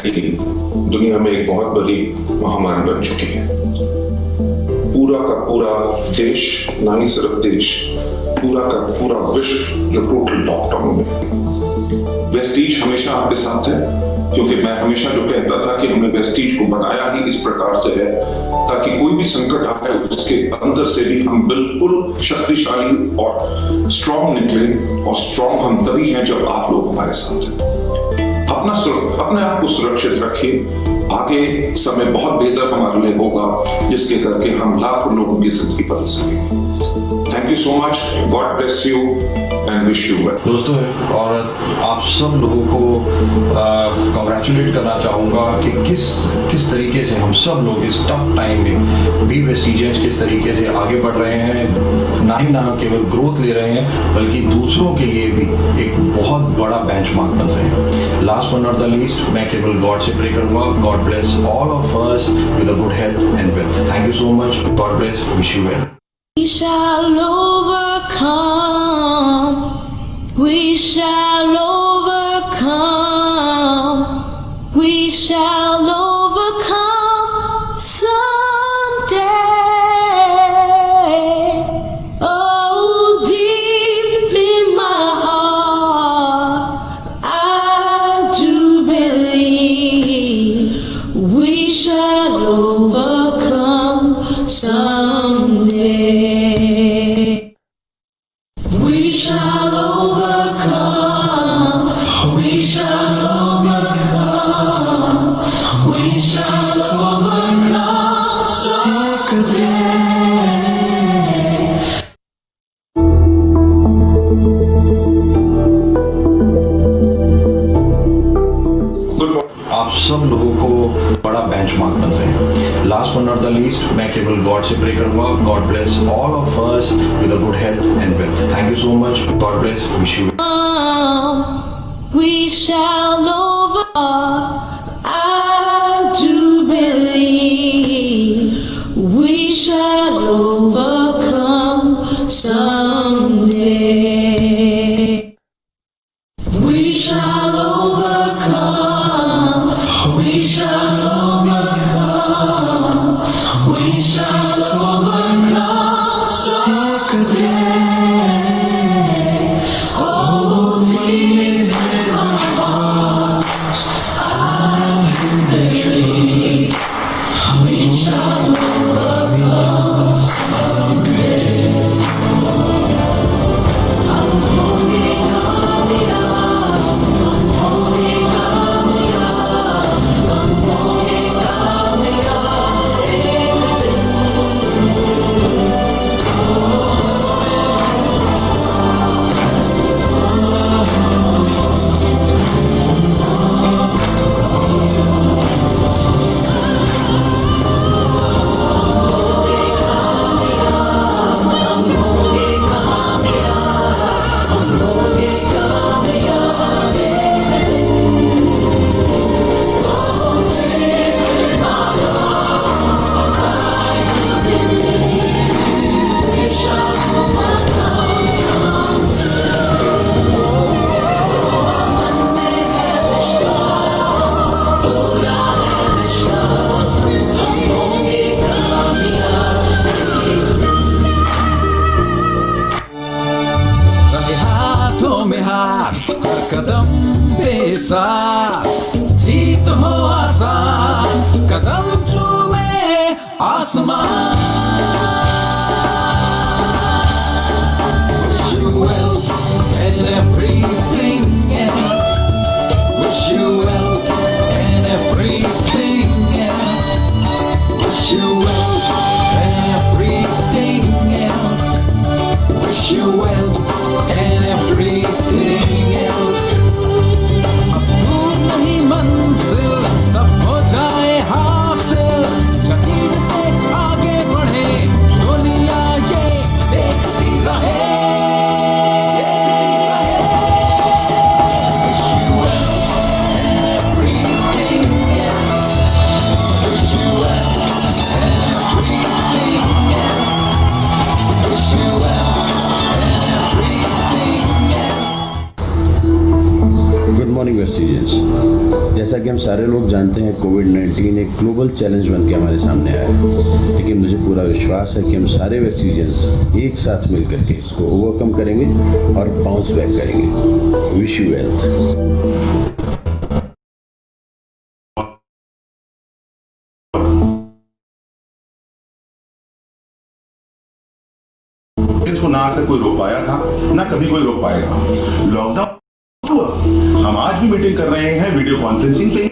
कोविड-19 दुनिया में एक बहुत बड़ी महामारी बन चुकी है। पूरा का पूरा देश, ना ही सिर्फ देश, पूरा का पूरा विश्व जो टोटल लॉकडाउन में। वेस्टीज हमेशा आपके साथ है, क्योंकि मैं हमेशा जो कहता था कि हमने वेस्टीज को बनाया ही इस प्रकार से है ताकि कोई भी संकट आए उसके अंदर से भी हम बिल्कुल शक्तिशाली और स्ट्रॉन्ग निकले। और स्ट्रॉन्ग हम तभी हैं जब आप लोग हमारे साथ हैं। अपने आप को सुरक्षित रखिए। आगे समय बहुत बेहतर हमारे लिए होगा, जिसके करके हम लाखों लोगों की जिंदगी बदल सकें। Thank you so much, God bless you and wish you well. दोस्तों, और आप सब लोगों को कॉन्ग्रेचुलेट करना चाहूँगा कि किस तरीके से हम सब लोग इस टफ टाइम में बी वेस्टिजियंस किस तरीके से आगे बढ़ रहे हैं। ना केवल ग्रोथ ले रहे हैं बल्कि दूसरों के लिए भी एक बहुत बड़ा बेंचमार्क बन रहे हैं। Last but not the least, मैं केवल गॉड से प्रे करूँगा, God bless all of us with a good health and wealth. Thank you so much, God bless, wish you well. We shall overcome. We shall overcome. We shall overcome someday. Oh, deep in my heart, I do believe we shall overcome someday. We shall overcome. We shall overcome. We shall overcome someday. आप सब लोगों को बड़ा benchmark बन रहे हैं। Last but not the least, मैं केवल गॉड से प्रे करूँगा, God bless all of us with a good health and wealth. Thank you so much, God bless, wish you. We shall overcome. I do believe we shall overcome someday. We shall overcome. We shall overcome. We shall overcome someday. Oh, deep in my heart, I believe we shall overcome someday. कदम बेसार, जीत हो आसान, कदम चूमे आसमान। Wish you well and everything else. Wish you well and everything else. Wish you well and everything else. Wish you well and everything else. दूर नहीं मंजिल, सब हो जाए हासिल, शहीद से आगे बढ़े जैसा कि हम सारे लोग जानते हैं, कोविड-19 एक ग्लोबल चैलेंज बन के हमारे सामने आया है, लेकिन मुझे पूरा विश्वास है कि हम सारे वेस्टिजियंस एक साथ मिल करके इसको ओवरकम करेंगे और बाउंस बैक करेंगे। Wish you wealth. इसको ना आज तक कोई रोक पाया था, ना कभी कोई रोक पाएगा। लॉकडाउन हुआ, हम आज भी मीटिंग कर रहे हैं वीडियो कॉन्फ्रेंसिंग पे।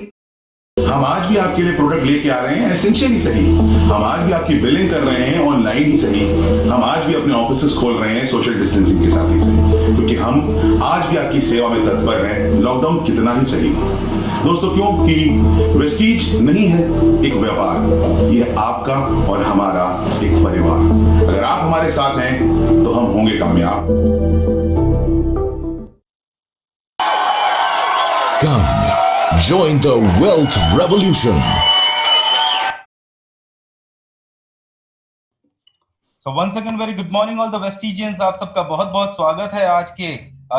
हम आज भी आपके लिए प्रोडक्ट लेके आ रहे हैं एसेंशियल ही सही, हम आज भी आपकी बिलिंग कर रहे हैं ऑनलाइन ही सही, हम आज भी अपने ऑफिसेस खोल रहे हैं सोशल डिस्टेंसिंग के साथ ही सही, क्योंकि हम आज भी आपकी सेवा में तत्पर हैं, लॉकडाउन कितना ही सही। दोस्तों, क्योंकि वेस्टीज नहीं है एक व्यापार, यह आपका और हमारा एक परिवार। अगर आप हमारे साथ हैं तो हम होंगे कामयाब। Come, join the wealth revolution. So once again very good morning all the Vestigians, आप सबका बहुत बहुत स्वागत है आज के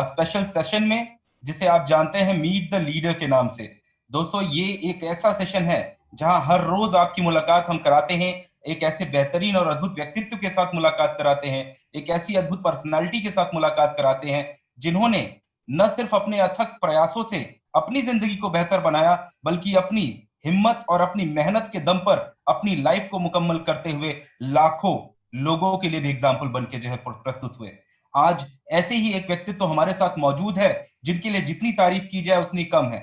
स्पेशल सेशन में, जिसे आप जानते हैं मीट द लीडर के नाम से। दोस्तों, ये एक ऐसा सेशन है जहां हर रोज आपकी मुलाकात हम कराते हैं, एक ऐसे बेहतरीन और अद्भुत व्यक्तित्व के साथ मुलाकात कराते हैं, एक ऐसी अद्भुत पर्सनालिटी के साथ मुलाकात कराते हैं जिन्होंने न सिर्फ अपने अथक प्रयासों से अपनी जिंदगी को बेहतर बनाया, बल्कि अपनी हिम्मत और अपनी मेहनत के दम पर अपनी लाइफ को मुकम्मल करते हुए लाखों लोगों के लिए भी एग्जाम्पल बन के जो है प्रस्तुत हुए। आज ऐसे ही एक व्यक्तित्व तो हमारे साथ मौजूद है जिनके लिए जितनी तारीफ की जाए उतनी कम है।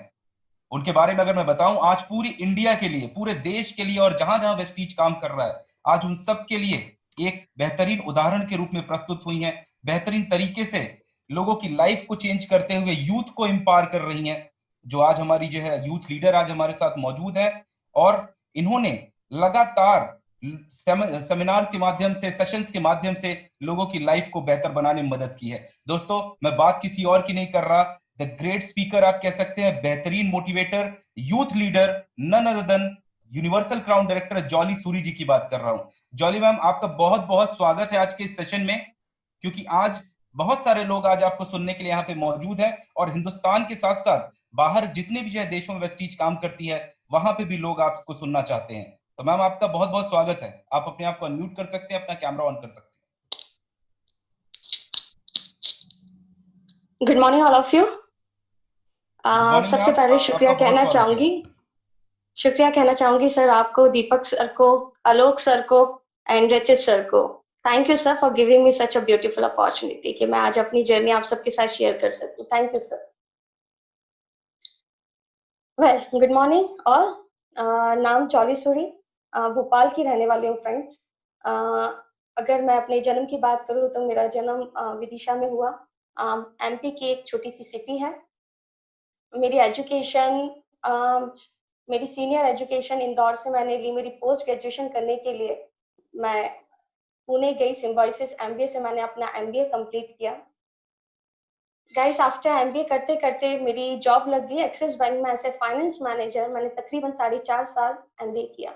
उनके बारे में अगर मैं बताऊं, आज पूरी इंडिया के लिए, पूरे देश के लिए और जहां जहां वेस्टीज काम कर रहा है, आज उन सब के लिए एक बेहतरीन उदाहरण के रूप में प्रस्तुत हुई हैं, बेहतरीन तरीके से लोगों की लाइफ को चेंज करते हुए यूथ को एम्पावर कर रही हैं, जो आज हमारी जो है यूथ लीडर आज हमारे साथ मौजूद है। और इन्होंने लगातार सेमिनार्स के माध्यम से, सेशंस के माध्यम से लोगों की लाइफ को बेहतर बनाने में मदद की है। दोस्तों, मैं बात किसी और की नहीं कर रहा, द ग्रेट स्पीकर आप कह सकते हैं, बेहतरीन motivator, youth leader, none other than universal crown director Jolly Suri ji की बात कर रहा हूं। जॉली मैम, आपका बहुत बहुत स्वागत है आज के इस सेशन में, क्योंकि आज बहुत सारे लोग आज आपको सुनने के लिए यहाँ पे मौजूद हैं और हिंदुस्तान के साथ साथ बाहर जितने भी जो है देशों में वेस्टीज काम करती है, वहां पे भी लोग आपको सुनना चाहते हैं। तो मैम, आपका बहुत बहुत स्वागत है। आप अपने आप को अनम्यूट कर सकते हैं, अपना कैमरा ऑन कर सकते हैं। Good morning all of you. सबसे पहले शुक्रिया कहना चाहूंगी सर आपको, दीपक सर को, आलोक सर को एंड रचित सर को। Thank you sir for giving me such a beautiful opportunity कि मैं आज अपनी जर्नी आप सबके साथ शेयर कर सकूं। Thank you sir. Well, good morning all. नाम जॉली सूरी, भोपाल की रहने वाली हूँ फ्रेंड्स। अगर मैं अपने जन्म की बात करूँ तो मेरा जन्म विदिशा में हुआ। एमपी की एक छोटी सी सिटी है। मेरी एजुकेशन, मेरी सीनियर एजुकेशन इंदौर से मैंने ली। मेरी पोस्ट ग्रेजुएशन करने के लिए मैं पुणे गई। सिम्बायोसिस एमबीए से मैंने अपना एमबीए कंप्लीट किया। गाइस, आफ्टर एमबीए करते करते मेरी जॉब लग गई एक्सिस बैंक में एज ए फाइनेंस मैनेजर। मैंने तकरीबन 4.5 साल एमबीए किया,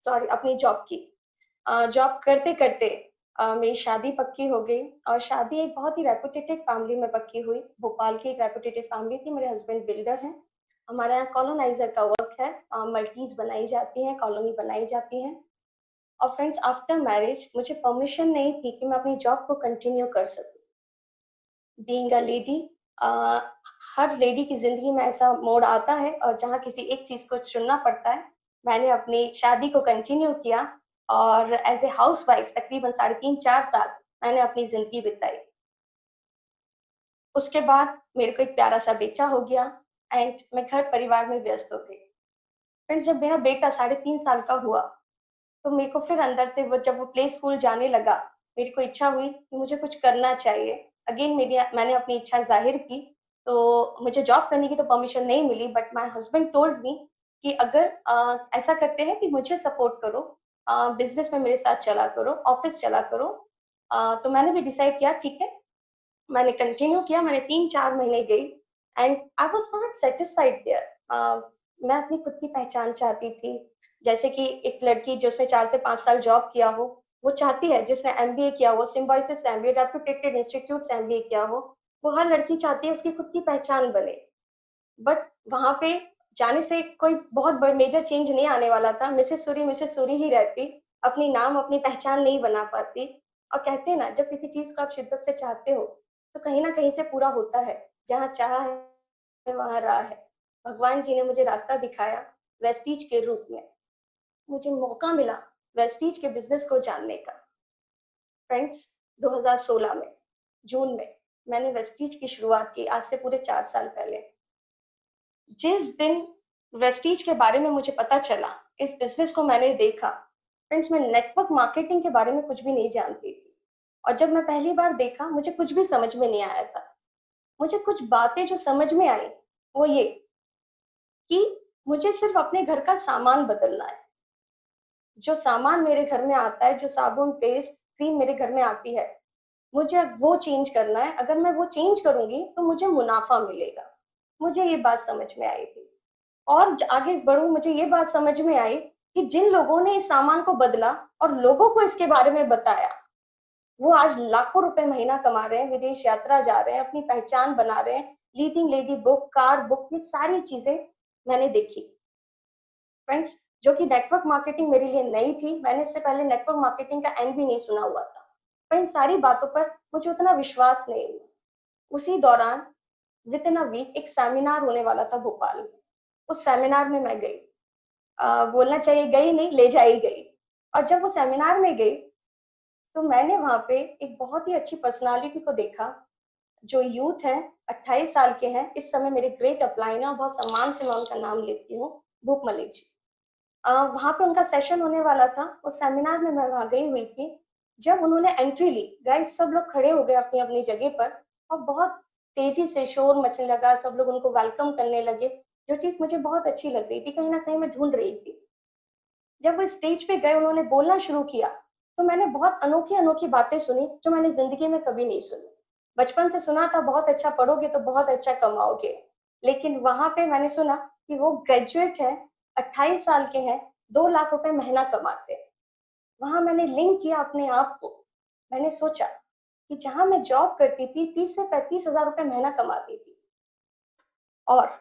सॉरी अपनी जॉब की। जॉब करते करते मेरी शादी पक्की हो गई, और शादी एक बहुत ही रेपुटेटेड फैमिली में पक्की हुई। भोपाल की एक रेपुटेटेड फैमिली थी। मेरे हस्बैंड बिल्डर हैं। हमारे यहाँ कॉलोनाइजर का वर्क है, मल्टीज बनाई जाती हैं, कॉलोनी बनाई जाती है। और फ्रेंड्स, आफ्टर मैरिज मुझे परमिशन नहीं थी कि मैं अपनी जॉब को कंटिन्यू कर सकूं। Being a lady, her lady की जिंदगी में ऐसा मोड़ आता है और जहाँ किसी एक चीज को चुनना पड़ता है। मैंने अपनी शादी को कंटिन्यू किया और एज ए हाउसवाइफ तकरीबन 3.5-4 साल मैंने अपनी जिंदगी बिताई। उसके बाद मेरे को एक प्यारा सा बेटा हो गया एंड मैं घर परिवार में व्यस्त हो गई। फ्रेंड्स, जब मेरा बेटा 3.5 साल का हुआ तो मेरे को फिर अंदर से जब वो प्ले स्कूल जाने लगा, मेरी को इच्छा हुई कि मुझे कुछ करना चाहिए। अगेन मैंने अपनी इच्छा जाहिर की। तो मुझे जॉब करने की तो परमिशन नहीं मिली, but my husband told me कि अगर ऐसा करते हैं कि मुझे सपोर्ट करो, बिजनेस में मेरे साथ चला करो, ऑफिस चला करो। तो मैंने भी डिसाइड किया, ठीक है। मैंने कंटिन्यू किया। मैंने 3-4 महीने गई and I was not satisfied there. मैं अपनी खुद की पहचान चाहती थी। जैसे कि एक लड़की जिसने 4 से 5 साल जॉब किया हो, वो चाहती है, जिसने एमबीए किया हो, सिम्बायोसिस से एमबीए, रेपुटेटेड इंस्टीट्यूट से एमबीए किया हो, वो हर लड़की चाहती है उसकी खुद की पहचान बने। बट वहां पे जाने से कोई बहुत बड़ा मेजर चेंज नहीं आने वाला था। मिसेस सूरी ही रहती, अपनी नाम अपनी पहचान नहीं बना पाती। और कहते हैं ना, जब किसी चीज को आप शिद्दत से चाहते हो तो कहीं ना कहीं से पूरा होता है। जहाँ चाहा है वहां राह है। भगवान जी ने मुझे रास्ता दिखाया वेस्टीज के रूप में। मुझे मौका मिला वेस्टीज के बिजनेस को जानने का। फ्रेंड्स, 2016 में जून में मैंने वेस्टीज की शुरुआत की, आज से पूरे 4 साल पहले। जिस दिन वेस्टीज के बारे में मुझे पता चला, इस बिजनेस को मैंने देखा, फ्रेंड्स मैं नेटवर्क मार्केटिंग के बारे में कुछ भी नहीं जानती थी। और जब मैं पहली बार देखा, मुझे कुछ भी समझ में नहीं आया था। मुझे कुछ बातें जो समझ में आई वो ये कि मुझे सिर्फ अपने घर का सामान बदलना है। जो सामान मेरे घर में आता है, जो साबुन, पेस्ट, क्रीम मेरे घर में आती है, मुझे वो चेंज करना है। अगर मैं वो चेंज करूंगी तो मुझे मुनाफा मिलेगा। मुझे ये बात समझ में आई थी। और आगे बढ़ूं, मुझे ये बात समझ में आई कि जिन लोगों ने इस सामान को बदला और लोगों को इसके बारे में बताया, वो आज लाखों रुपए महीना कमा रहे हैं, विदेश यात्रा जा रहे हैं, अपनी पहचान बना रहे हैं। Leading lady book, car book, ये सारी चीजें मैंने देखी। फ्रेंड्स, जो कि नेटवर्क मार्केटिंग मेरे लिए नई थी, मैंने इससे पहले नेटवर्क मार्केटिंग का एंड भी नहीं सुना हुआ था। पर इन सारी बातों पर मुझे उतना विश्वास नहीं हुआ। उसी दौरान विद इन अ वीक एक सेमिनार होने वाला था भोपाल में। उस सेमिनार में मैं गई। बोलना चाहिए गई नहीं, ले जाई गई। और जब वो सेमिनार में गई तो मैंने वहां पे एक बहुत ही अच्छी पर्सनालिटी को देखा, जो यूथ है, 28 साल के हैं। इस समय मेरे ग्रेट अपलाइन है और बहुत सम्मान से मैं उनका नाम लेती हूँ, भूप मलिक जी। वहां पे उनका सेशन होने वाला था। उस सेमिनार में मैं वहां गई हुई थी। जब उन्होंने एंट्री ली, गाइस सब लोग खड़े हो गए अपनी अपनी जगह पर और बहुत तेजी से शोर मचने लगा। सब लोग उनको वेलकम करने लगे, जो चीज मुझे बहुत अच्छी लग रही थी, कहीं ना कहीं मैं ढूंढ रही थी। जब वो स्टेज पे गए, उन्होंने बोलना शुरू किया, तो मैंने बहुत अनोखी अनोखी बातें सुनी जो मैंने जिंदगी में कभी नहीं सुनी। बचपन से सुना था बहुत अच्छा पढ़ोगे तो बहुत अच्छा कमाओगे, लेकिन वहां पे मैंने सुना कि वो ग्रेजुएट है, 28 साल के हैं, 2 लाख रुपए महीना कमाते हैं। वहां मैंने लिंक किया अपने आप को। मैंने सोचा कि जहां मैं जॉब करती थी, 30 से 35 हजार रुपए महीना कमाती थी। और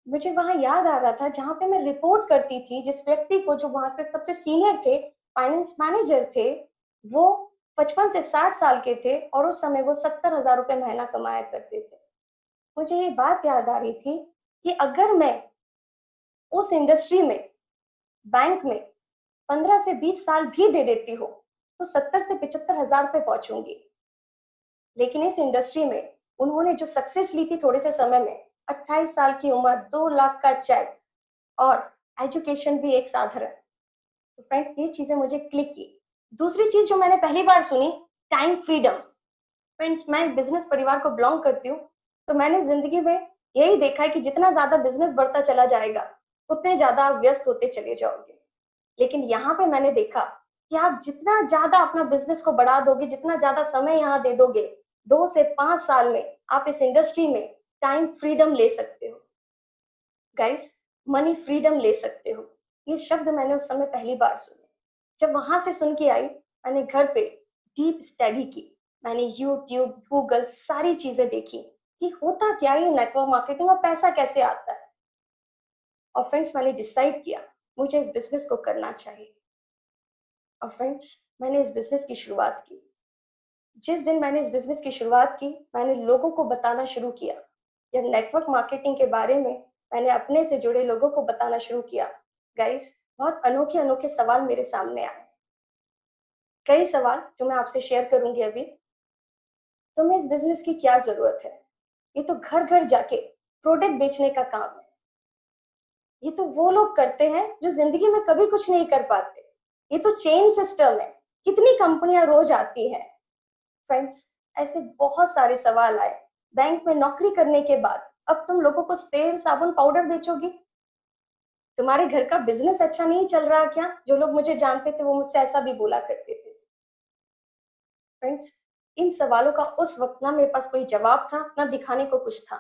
मुझे वहां याद आ रहा था, जहां पे मैं रिपोर्ट करती थी जिस व्यक्ति को, जो वहां पे सबसे सीनियर थे, फाइनेंस मैनेजर थे, वो 55 से 60 साल के थे और उस समय वो 70 हजार रुपए महीना कमाया करते थे। मुझे ये बात याद आ रही थी कि अगर मैं उस इंडस्ट्री में, बैंक में 15 से 20 साल भी दे देती हूँ तो 70 से 75 हजार रुपए पहुंचूंगी। लेकिन इस इंडस्ट्री में उन्होंने जो सक्सेस ली थी थोड़े से समय में, 28 साल की उम्र, 2 लाख का चेक और एजुकेशन भी एक साधारण। तो फ्रेंड्स, ये चीजें मुझे क्लिक की। दूसरी चीज जो मैंने पहली बार सुनी, टाइम फ्रीडम। फ्रेंड्स, मैं बिजनेस परिवार को बिलोंग करती हूँ, तो मैंने जिंदगी में यही देखा है कि जितना ज्यादा बिजनेस बढ़ता चला जाएगा, उतने ज्यादा आप व्यस्त होते चले जाओगे। लेकिन यहाँ पे मैंने देखा कि आप जितना ज्यादा अपना बिजनेस को बढ़ा दोगे, जितना ज्यादा समय यहाँ दे दोगे, 2 से 5 साल में आप इस इंडस्ट्री में टाइम फ्रीडम ले सकते हो। गाइस, मनी फ्रीडम ले सकते हो। ये शब्द मैंने उस समय पहली बार सुने। जब वहां से सुन के आई, मैंने घर पे डीप स्टडी की। मैंने यूट्यूब, गूगल, सारी चीजें देखी कि होता क्या है ये नेटवर्क मार्केटिंग और पैसा कैसे आता है। और फ्रेंड्स, मैंने डिसाइड किया मुझे इस बिजनेस को करना चाहिए। और फ्रेंड्स, मैंने इस बिजनेस की शुरुआत की। जिस दिन मैंने इस बिजनेस की शुरुआत की, मैंने लोगों को बताना शुरू किया। जब नेटवर्क मार्केटिंग के बारे में मैंने अपने से जुड़े लोगों को बताना शुरू किया, गाइस, बहुत अनोखे अनोखे सवाल मेरे सामने आए। कई सवाल जो मैं आपसे शेयर करूंगी अभी। तुम्हें इस बिजनेस की क्या जरूरत है? ये तो घर घर जाके प्रोडक्ट बेचने का काम है। ये तो वो लोग करते हैं जो जिंदगी में कभी कुछ नहीं कर पाते। ये तो चेन सिस्टम है, कितनी कंपनियां रोज आती हैं। फ्रेंड्स, ऐसे बहुत सारे सवाल आए। बैंक में नौकरी करने के बाद अब तुम लोगों को तेल, साबुन, पाउडर बेचोगी? तुम्हारे घर का बिजनेस अच्छा नहीं चल रहा क्या? जो लोग मुझे जानते थे वो मुझसे ऐसा भी बोला करते थे। फ्रेंड्स, इन सवालों का उस वक्त ना मेरे पास कोई जवाब था, ना दिखाने को कुछ था।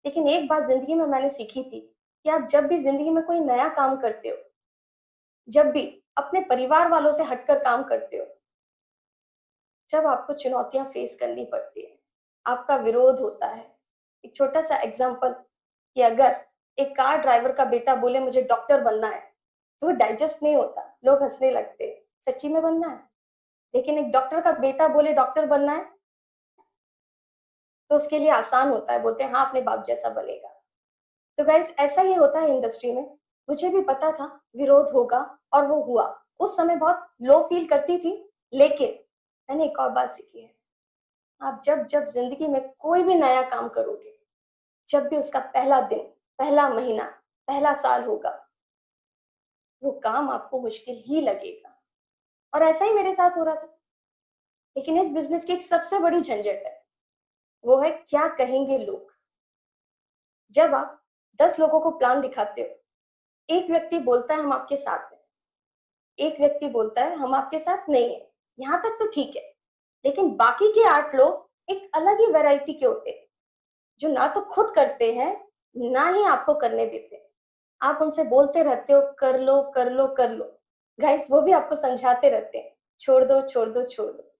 लेकिन एक बात जिंदगी में मैंने सीखी थी कि आप जब भी जिंदगी में कोई नया काम करते हो, जब भी अपने परिवार वालों से हटकर काम करते हो, जब आपको चुनौतियां फेस करनी पड़ती है, आपका विरोध होता है। एक छोटा सा एग्जांपल कि अगर एक कार ड्राइवर का बेटा बोले मुझे डॉक्टर बनना है, तो वो डाइजेस्ट नहीं होता, लोग हंसने लगते हैं, सच्ची में बनना है। लेकिन एक डॉक्टर का बेटा बोले डॉक्टर बनना है, तो उसके लिए आसान होता है, बोलते हैं हाँ अपने बाप जैसा बनेगा। तो गाइस ऐसा ही होता है इंडस्ट्री में। मुझे भी पता था विरोध होगा और वो हुआ। उस समय बहुत लो फील करती थी, लेकिन मैंने एक और बात सीखी है, आप जब जब जिंदगी में कोई भी नया काम करोगे, जब भी उसका पहला दिन, पहला महीना, पहला साल होगा, वो काम आपको मुश्किल ही लगेगा। और ऐसा ही मेरे साथ हो रहा था। लेकिन इस बिजनेस की एक सबसे बड़ी झंझट है, वो है क्या कहेंगे लोग। जब आप 10 लोगों को प्लान दिखाते हो, एक व्यक्ति बोलता है हम आपके साथ हैं, एक व्यक्ति बोलता है हम आपके साथ नहीं है, यहाँ तक तो ठीक है। लेकिन बाकी के 8 लोग एक अलग ही वैरायटी के होते हैं, जो ना तो खुद करते हैं, ना ही आपको करने देते हैं। आप उनसे बोलते रहते हो कर लो कर लो कर लो, गाइस वो भी आपको समझाते रहते हैं छोड़ दो छोड़ दो छोड़ दो।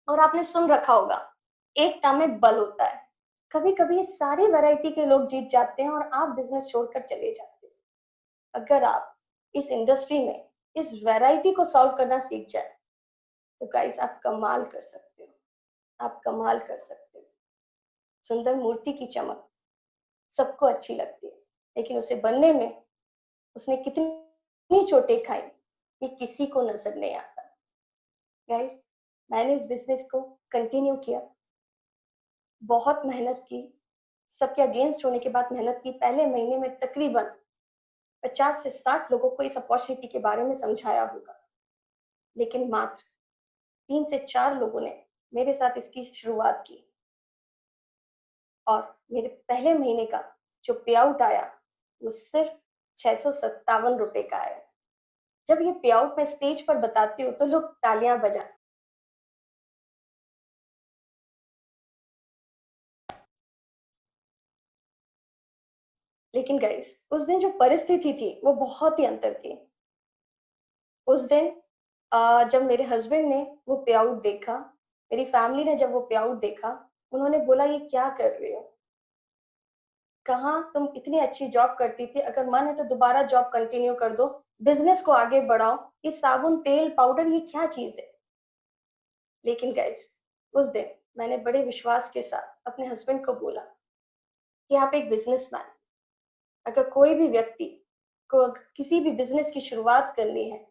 और आपने सुन रखा होगा, एकता में बल होता है। कभी कभी ये सारी वैरायटी के लोग जीत जाते हैं और आप बिजनेस छोड़कर चले जाते हैं। अगर आप इस इंडस्ट्री में इस वैरायटी को सॉल्व करना सीख जाए, तो गाइस आप कमाल कर सकते हो, आप कमाल कर सकते हो। सुंदर मूर्ति की चमक सबको अच्छी लगती है, लेकिन उसे बनने में उसने कितनी चोटें खाई, ये किसी को नजर नहीं आता। गाइस मैंने इस बिजनेस को कंटिन्यू किया, बहुत मेहनत की, सबके अगेंस्ट होने के बाद मेहनत की। पहले महीने में तकरीबन 50 से 60 लोगों को इस अपॉर्चुनिटी के बारे में समझाया होगा, लेकिन मात्र 3 से 4 लोगों ने मेरे साथ इसकी शुरुआत की। और मेरे पहले महीने का जो पे आउट आया वो सिर्फ 657 रुपए का आया। जब ये पे आउट मैं स्टेज पर बताती हूँ तो लोग तालियां बजा। लेकिन गाइस उस दिन जो परिस्थिति थी वो बहुत ही अंतर थी। उस दिन जब मेरे हस्बैंड ने वो पे आउट देखा, मेरी फैमिली ने जब वो पे आउट देखा, उन्होंने बोला ये क्या कर रहे हो, कहाँ तुम इतनी अच्छी जॉब करती थी, अगर मन है तो दोबारा जॉब कंटिन्यू कर दो, बिजनेस को आगे बढ़ाओ, ये साबुन तेल पाउडर ये क्या चीज है। लेकिन गाइस उस दिन मैंने बड़े विश्वास के साथ अपने हस्बैंड को बोला कि आप एक बिजनेसमैन, अगर कोई भी व्यक्ति को किसी भी बिजनेस की शुरुआत करनी है,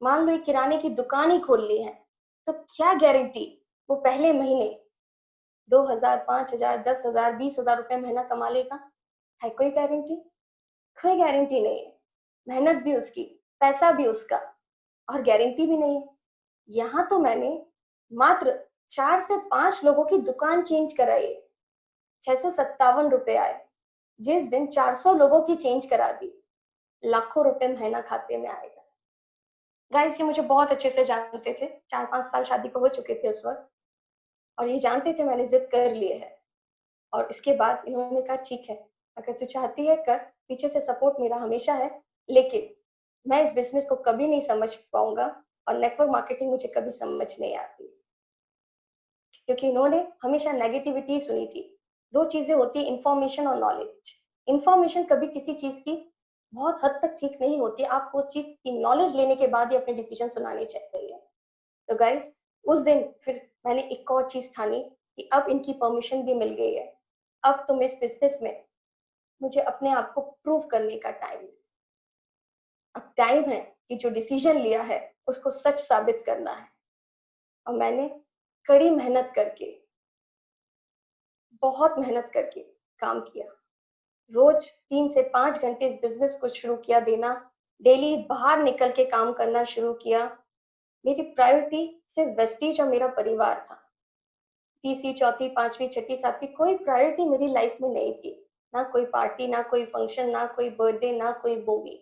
मान लो एक किराने की दुकान ही खोलनी है, तो क्या गारंटी वो पहले महीने 2000, 5000, 10,000, 20,000 रुपए महीना कमा लेगा? है कोई गारंटी? कोई गारंटी नहीं है। मेहनत भी उसकी, पैसा भी उसका, और गारंटी भी नहीं है। यहाँ तो मैंने मात्र 4 से 5 लोगों की दुकान चेंज कराई है, 657 रुपए आए। जिस दिन 400 लोगों की चेंज करा दी, लाखों रुपए महीना खाते में आएगा। गाइस ये मुझे बहुत अच्छे से जानते थे, 4-5 साल शादी को हो चुके थे उस वक्त, और ये जानते थे मैंने जिद कर लिए है। और इसके बाद इन्होंने कहा ठीक है, अगर तू चाहती है कर, पीछे से सपोर्ट मेरा हमेशा है, लेकिन मैं इस बिजनेस को कभी नहीं समझ पाऊंगा और नेटवर्क मार्केटिंग मुझे कभी समझ नहीं आती, क्योंकि इन्होंने हमेशा नेगेटिविटी सुनी थी। 2 चीजें होती है, इंफॉर्मेशन और नॉलेज। इंफॉर्मेशन कभी किसी चीज की बहुत हद तक ठीक नहीं होती, आपको उस चीज की नॉलेज लेने के बाद ही अपने डिसीजन सुनाने चाहिए। तो गाइस उस दिन फिर मैंने एक और चीज ठानी कि अब इनकी परमिशन भी मिल गई है, अब तुम इस बिजनेस में मुझे अपने आप को प्रूव करने का टाइम है। अब टाइम है कि जो डिसीजन लिया है उसको सच साबित करना है। और मैंने कड़ी मेहनत करके, बहुत मेहनत करके काम किया। रोज 3 से 5 घंटे इस बिजनेस को शुरू किया देना, डेली बाहर निकल के काम करना शुरू किया। मेरी प्रायोरिटी सिर्फ वेस्टीज और मेरा परिवार था। तीसरी, चौथी, पांचवी, छठी, सातवीं कोई प्रायोरिटी मेरी लाइफ में नहीं थी। ना कोई पार्टी, ना कोई फंक्शन, ना कोई बर्थडे, ना कोई मूवी,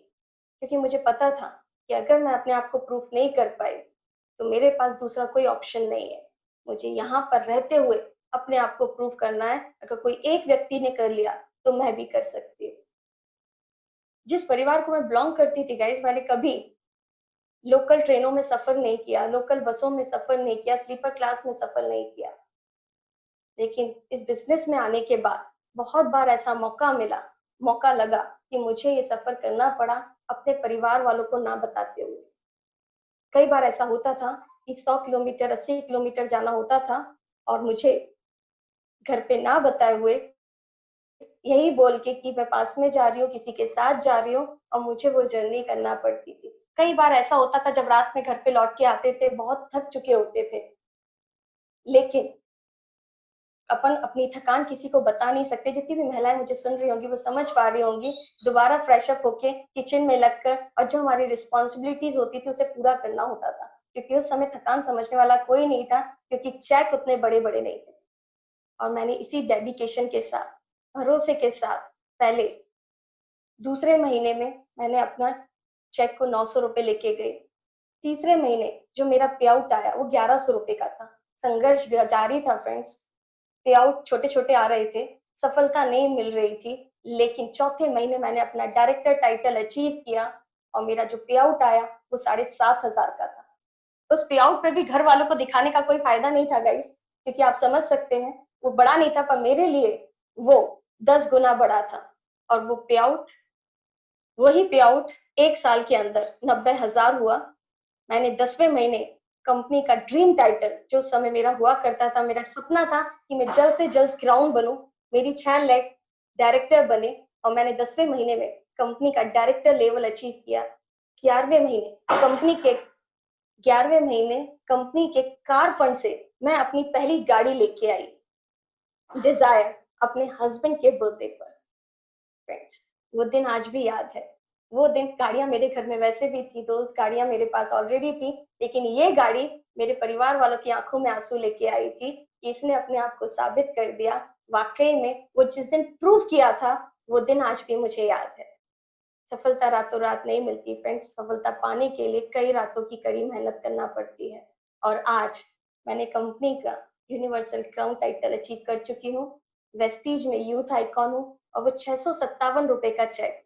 क्योंकि मुझे पता था कि अगर मैं अपने आप को प्रूफ नहीं कर पाई तो मेरे पास दूसरा कोई ऑप्शन नहीं है। मुझे यहाँ पर रहते हुए अपने आप को प्रूफ करना है। अगर कोई एक व्यक्ति ने कर लिया तो मैं भी कर सकती हूँ। जिस परिवार को मैं बिलोंग करती थी गाइस, मैंने कभी लोकल ट्रेनों में सफर नहीं किया, लोकल बसों में सफर नहीं किया, स्लीपर क्लास में सफर नहीं किया। लेकिन इस बिजनेस में आने के बाद बहुत बार ऐसा मौका मिला मौका लगा कि मुझे ये सफर करना पड़ा अपने परिवार वालों को ना बताते हुए। कई बार ऐसा होता था कि 100 किलोमीटर 80 किलोमीटर जाना होता था और मुझे घर पे ना बताए हुए यही बोल के कि मैं पास में जा रही हूँ, किसी के साथ जा रही हूँ, और मुझे वो जर्नी करना पड़ती थी। कई बार ऐसा होता था जब रात में घर पे लौट के आते थे, बहुत थक चुके होते थे, लेकिन अपन अपनी थकान किसी को बता नहीं सकते। जितनी भी महिलाएं मुझे सुन रही होंगी वो समझ पा रही होंगी। दोबारा फ्रेश अप होके किचन में लगकर और जो हमारी रिस्पॉन्सिबिलिटीज होती थी उसे पूरा करना होता था, क्योंकि उस समय थकान समझने वाला कोई नहीं था, क्योंकि चेक उतने बड़े बड़े नहीं थे। और मैंने इसी डेडिकेशन के साथ, भरोसे के साथ, पहले दूसरे महीने में मैंने अपना चेक को 900 रुपए लेके गई। तीसरे महीने जो मेरा पे आउट आया वो 1100 रुपए का था। संघर्ष जारी था फ्रेंड्स, पे आउट छोटे छोटे आ रहे थे, सफलता नहीं मिल रही थी, लेकिन चौथे महीने मैंने अपना डायरेक्टर टाइटल अचीव किया और मेरा जो पे आउट आया वो 7,500 का था। उस पे आउट पे भी घर वालों को दिखाने का कोई फायदा नहीं था गाइस, क्योंकि आप समझ सकते हैं वो बड़ा नहीं था, पर मेरे लिए वो 10 गुना बड़ा था। और वो पे आउट, वही पे आउट 1 साल के अंदर 90,000 हुआ। मैंने 10वें महीने कंपनी का ड्रीम टाइटल, जो उस समय मेरा हुआ करता था, मेरा सपना था कि मैं जल्द से जल्द क्राउन बनूं, मेरी 6 लाख डायरेक्टर बने, और मैंने 10वें महीने में कंपनी का डायरेक्टर लेवल अचीव किया। 11वें महीने कंपनी के कार फंड से मैं अपनी पहली गाड़ी लेके आई, डिजायर, अपने हस्बैंड के बर्थडे पर। फ्रेंड्स, वो दिन आज भी याद है। वो दिन गाड़ियां मेरे घर में वैसे भी थी, 2 गाड़ियां मेरे पास ऑलरेडी थी, लेकिन ये गाड़ी मेरे परिवार वालों की आंखों में आंसू लेके आई थी कि इसने अपने आप को साबित कर दिया। वाकई में वो जिस दिन प्रूव किया था, वो दिन आज भी मुझे याद है। सफलता रातों रात नहीं मिलती फ्रेंड्स, सफलता पाने के लिए कई रातों की कड़ी मेहनत करना पड़ती है। और आज मैंने कंपनी का यूनिवर्सल क्राउन टाइटल अचीव कर चुकी हूँ, वेस्टीज में यूथ आइकॉन हूँ, और वो 657 रुपए का चेक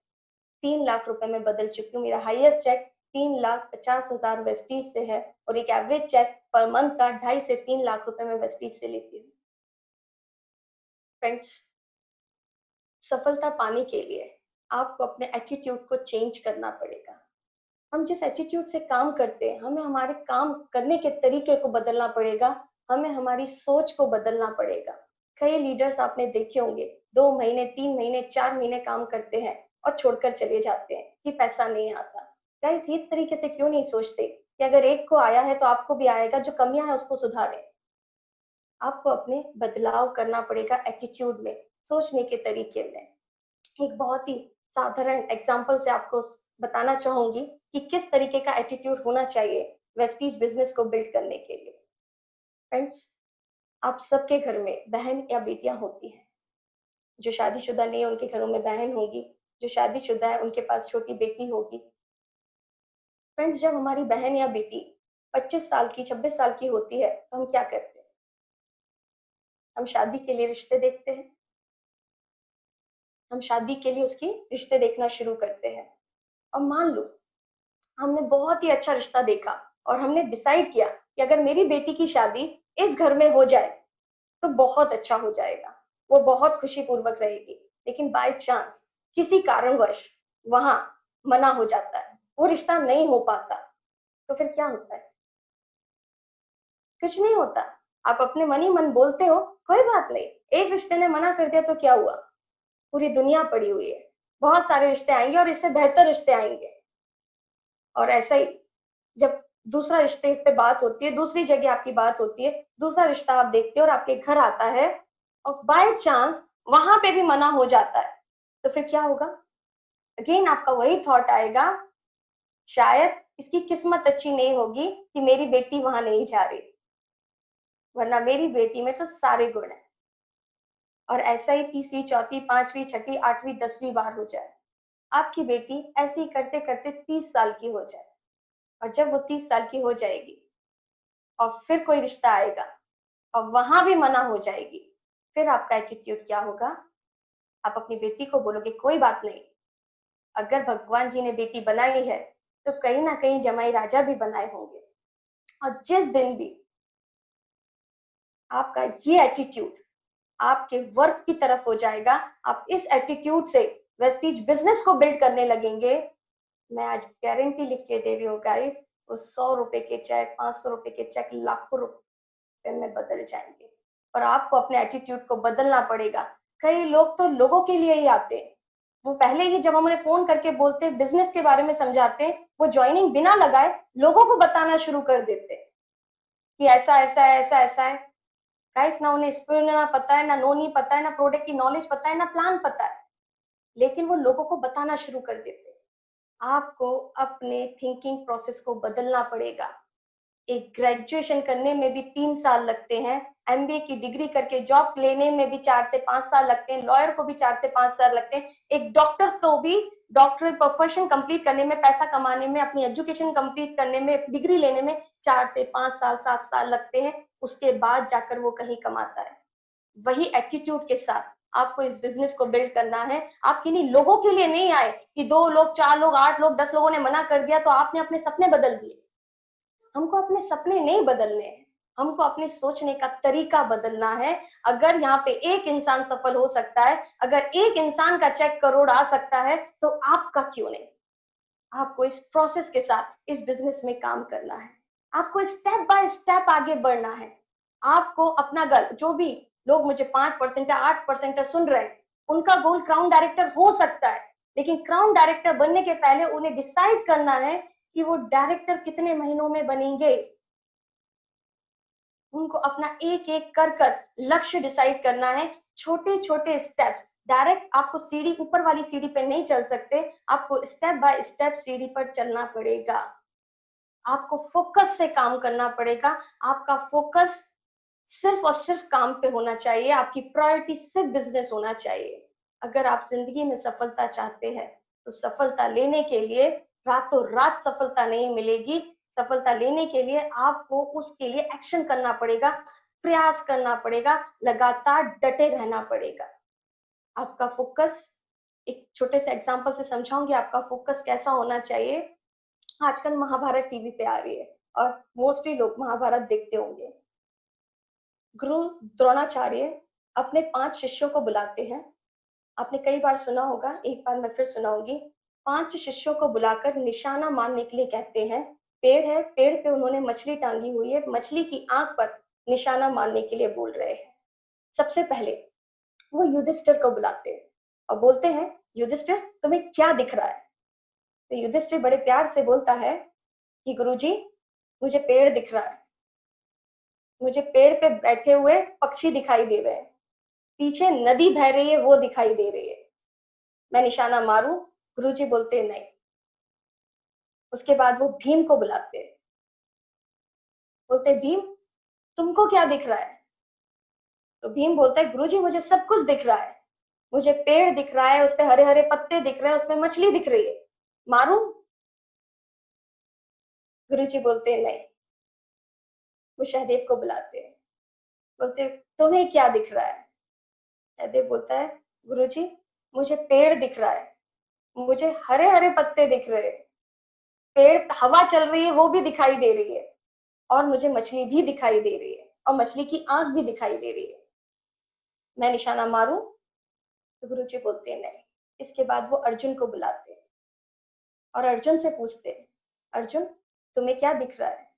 3 लाख रुपए में बदल चुकी हूँ। मेरा हाईएस्ट चेक 3,50,000 वेस्टीज से है, और एक एवरेज चेक पर मंथ का 2.5 से 3 लाख रुपए में वेस्टीज से लेती हूँ। फ्रेंड्स, सफलता पाने के लिए आपको अपने एटीट्यूड को चेंज करना पड़ेगा। हम जिस एटीट्यूड से काम करते हैं, हमें हमारे काम करने के तरीके को बदलना पड़ेगा, हमें हमारी सोच को बदलना पड़ेगा। कई लीडर्स आपने देखे होंगे 2 महीने 3 महीने 4 महीने काम करते हैं और छोड़कर चले जाते हैं कि पैसा नहीं आता। गाइस, इस तरीके से क्यों नहीं सोचते कि अगर एक को आया है तो आपको भी आएगा, जो कमियां हैं उसको सुधारें। आपको अपने बदलाव करना पड़ेगा एटीट्यूड में, सोचने के तरीके में। एक बहुत ही साधारण एग्जांपल से आपको बताना चाहूंगी कि किस तरीके का एटीट्यूड होना चाहिए वेस्टीज बिजनेस को बिल्ड करने के लिए। फ्रेंड्स, आप सबके घर में बहन या बेटियां होती हैं। जो शादीशुदा नहीं है उनके घरों में बहन होगी, जो शादीशुदा है उनके पास छोटी बेटी होगी। फ्रेंड्स, जब हमारी बहन या बेटी 25 साल की 26 साल की होती है तो हम क्या करते हैं? हम शादी के लिए रिश्ते देखते हैं। हम शादी के लिए उसकी रिश्ते देखना शुरू करते हैं, और मान लो हमने बहुत ही अच्छा रिश्ता देखा और हमने डिसाइड किया कि अगर मेरी बेटी की शादी इस घर में हो जाए तो बहुत अच्छा हो जाएगा, वो बहुत खुशीपूर्वक रहेगी। लेकिन बाय चांस किसी कारणवश वहां मना हो जाता है, वो रिश्ता नहीं हो पाता, तो फिर क्या होता है? कुछ नहीं होता। आप अपने मन ही मन बोलते हो कोई बात नहीं, एक रिश्ते ने मना कर दिया तो क्या हुआ, पूरी दुनिया पड़ी हुई है, बहुत सारे रिश्ते आएंगे और इससे बेहतर रिश्ते आएंगे। और ऐसा ही जब दूसरा रिश्ते इस पे बात होती है, दूसरी जगह आपकी बात होती है, दूसरा रिश्ता आप देखते हो और आपके घर आता है और बाय चांस वहां पे भी मना हो जाता है, तो फिर क्या होगा? अगेन आपका वही थॉट आएगा, शायद इसकी किस्मत अच्छी नहीं होगी कि मेरी बेटी वहां नहीं जा रही, वरना मेरी बेटी में तो सारे गुण है। और ऐसा ही तीसरी चौथी पांचवी छठी 8वीं 10वीं बार हो जाए, आपकी बेटी ऐसे ही करते करते 30 साल की हो जाए, और जब वो 30 साल की हो जाएगी और फिर कोई रिश्ता आएगा और वहां भी मना हो जाएगी, फिर आपका एटीट्यूड क्या होगा? आप अपनी बेटी को बोलोगे कोई बात नहीं, अगर भगवान जी ने बेटी बनाई है तो कहीं ना कहीं जमाई राजा भी बनाए होंगे। और जिस दिन भी आपका ये एटीट्यूड आपके वर्क की तरफ हो जाएगा, आप इस एटीट्यूड से वेस्टीज बिजनेस को बिल्ड करने लगेंगे, मैं आज गारंटी लिख के दे रही हूँ गाइस, वो 100 रुपए के चेक, 500 रुपए के चेक लाखों रुपए में बदल जाएंगे। और आपको अपने एटीट्यूड को बदलना पड़ेगा। कई लोग तो लोगों के लिए ही आते हैं, वो पहले ही जब हम उन्हें फोन करके बोलते हैं, बिजनेस के बारे में समझाते हैं, वो ज्वाइनिंग बिना लगाए लोगों को बताना शुरू कर देते हैं कि ऐसा ऐसा है, ऐसा ऐसा है। गाइस, ना उन्हें स्पिन ना पता है, ना नोनी पता है, ना प्रोडक्ट की नॉलेज पता है, ना प्लान पता है, लेकिन वो लोगों को बताना शुरू कर देते हैं। आपको अपने थिंकिंग प्रोसेस को बदलना पड़ेगा। एक ग्रेजुएशन करने में भी 3 साल लगते हैं, एमबीए की डिग्री करके जॉब लेने में भी 4 से 5 साल लगते हैं, लॉयर को भी 4 से 5 साल लगते हैं, एक डॉक्टर को भी डॉक्टरल प्रोफेशन कंप्लीट करने में, पैसा कमाने में, अपनी एजुकेशन कंप्लीट करने में, डिग्री लेने में 4 से 5 साल 7 साल लगते हैं, उसके बाद जाकर वो कहीं कमाता है। वही एटीट्यूड के साथ आपको इस बिजनेस को बिल्ड करना है। आप किन्हीं लोगों के लिए नहीं आए कि 2 लोग, 4 लोग, 8 लोग, 10 लोगों ने मना कर दिया तो आपने अपने सपने बदल दिए। हमको अपने सपने नहीं बदलने हैं, हमको अपने सोचने का तरीका बदलना है। अगर यहाँ पे एक इंसान सफल हो सकता है, अगर एक इंसान का चेक करोड़ आ सकता है, तो आपका क्यों नहीं? आपको इस प्रोसेस के साथ इस बिजनेस में काम करना है, आपको स्टेप बाय स्टेप आगे बढ़ना है। आपको अपना गोल, जो भी लोग मुझे 5% है, 8% है सुन रहे हैं, उनका गोल क्राउन डायरेक्टर हो सकता है, लेकिन क्राउन डायरेक्टर बनने के पहले उन्हें डिसाइड करना है कि वो डायरेक्टर कितने महीनों में बनेंगे। उनको अपना एक एक कर लक्ष्य डिसाइड करना है, छोटे छोटे स्टेप्स। डायरेक्ट आपको सीढ़ी, ऊपर वाली सीढ़ी पे नहीं चल सकते, आपको स्टेप बाय स्टेप सीढ़ी पर चलना पड़ेगा। आपको फोकस से काम करना पड़ेगा। आपका फोकस सिर्फ और सिर्फ काम पे होना चाहिए, आपकी प्रायोरिटी सिर्फ बिजनेस होना चाहिए। अगर आप जिंदगी में सफलता चाहते हैं, तो सफलता लेने के लिए रातों रात सफलता नहीं मिलेगी। सफलता लेने के लिए आपको उसके लिए एक्शन करना पड़ेगा, प्रयास करना पड़ेगा, लगातार डटे रहना पड़ेगा। आपका फोकस, एक छोटे से एग्जांपल से समझाऊंगी आपका फोकस कैसा होना चाहिए। आजकल महाभारत टीवी पे आ रही है और मोस्टली लोग महाभारत देखते होंगे। गुरु द्रोणाचार्य अपने 5 शिष्यों को बुलाते हैं। आपने कई बार सुना होगा, एक बार मैं फिर सुनाऊंगी। 5 शिष्यों को बुलाकर निशाना मारने के लिए कहते हैं। पेड़ है, पेड़ पे उन्होंने मछली टांगी हुई है, मछली की आंख पर निशाना मारने के लिए बोल रहे हैं। सबसे पहले वो युधिष्ठिर को बुलाते हैं और बोलते हैं, युधिष्ठिर तुम्हें क्या दिख रहा है? तो युधिष्ठिर बड़े प्यार से बोलता है कि गुरुजी, मुझे पेड़ दिख रहा है, मुझे पेड़ पे बैठे हुए पक्षी दिखाई दे रहे हैं, पीछे नदी बह रही है वो दिखाई दे रही है, मैं निशाना मारूं? गुरुजी बोलते हैं नहीं। उसके बाद वो भीम को बुलाते हैं, बोलते भीम तुमको क्या दिख रहा है? तो भीम बोलता है, गुरुजी मुझे सब कुछ दिख रहा है, मुझे पेड़ दिख रहा है, उस पे हरे हरे पत्ते दिख रहे हैं, उसमें मछली दिख रही है, मारूं? गुरुजी बोलते हैं नहीं। वो सहदेव को बुलाते हैं, बोलते तुम्हें क्या दिख रहा है? सहदेव बोलता है, गुरुजी मुझे पेड़ दिख रहा है, मुझे हरे हरे पत्ते दिख रहे हैं, पेड़, हवा चल रही है वो भी दिखाई दे रही है, और मुझे मछली भी दिखाई दे रही है, और मछली की आंख भी दिखाई दे रही है, मैं निशाना मारूं? तो गुरुजी बोलते हैं नहीं। इसके बाद वो अर्जुन को बुलाते हैं और अर्जुन से पूछते हैं, अर्जुन तुम्हें क्या दिख रहा है?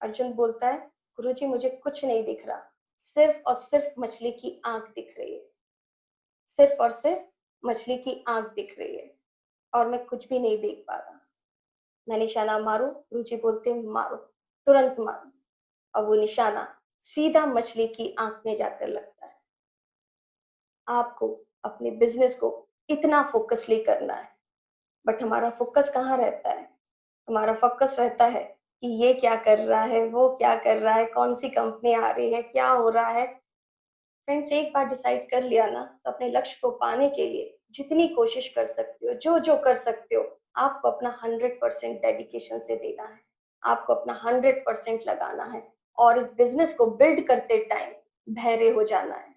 अर्जुन बोलता है, गुरुजी मुझे कुछ नहीं दिख रहा, सिर्फ और सिर्फ मछली की आंख दिख रही है, सिर्फ और सिर्फ मछली की आंख दिख रही है, और मैं कुछ भी नहीं देख पा रहा, मैं निशाना मारूं? गुरुजी बोलते हैं मारो, तुरंत मारो, और वो निशाना सीधा मछली की आंख में जाकर लगता है। आपको अपने बिजनेस को इतना फोकसली करना है, बट हमारा फोकस कहाँ रहता है? हमारा फोकस रहता है कि ये क्या कर रहा है, वो क्या कर रहा है, कौन सी कंपनी आ रही है, क्या हो रहा है। फ्रेंड्स, एक बार डिसाइड कर लिया ना, तो अपने लक्ष्य को पाने के लिए जितनी कोशिश कर सकते हो, जो जो कर सकते हो, आपको अपना 100% डेडिकेशन से देना है, आपको अपना 100% लगाना है, और इस बिजनेस को बिल्ड करते टाइम बहरे हो जाना है।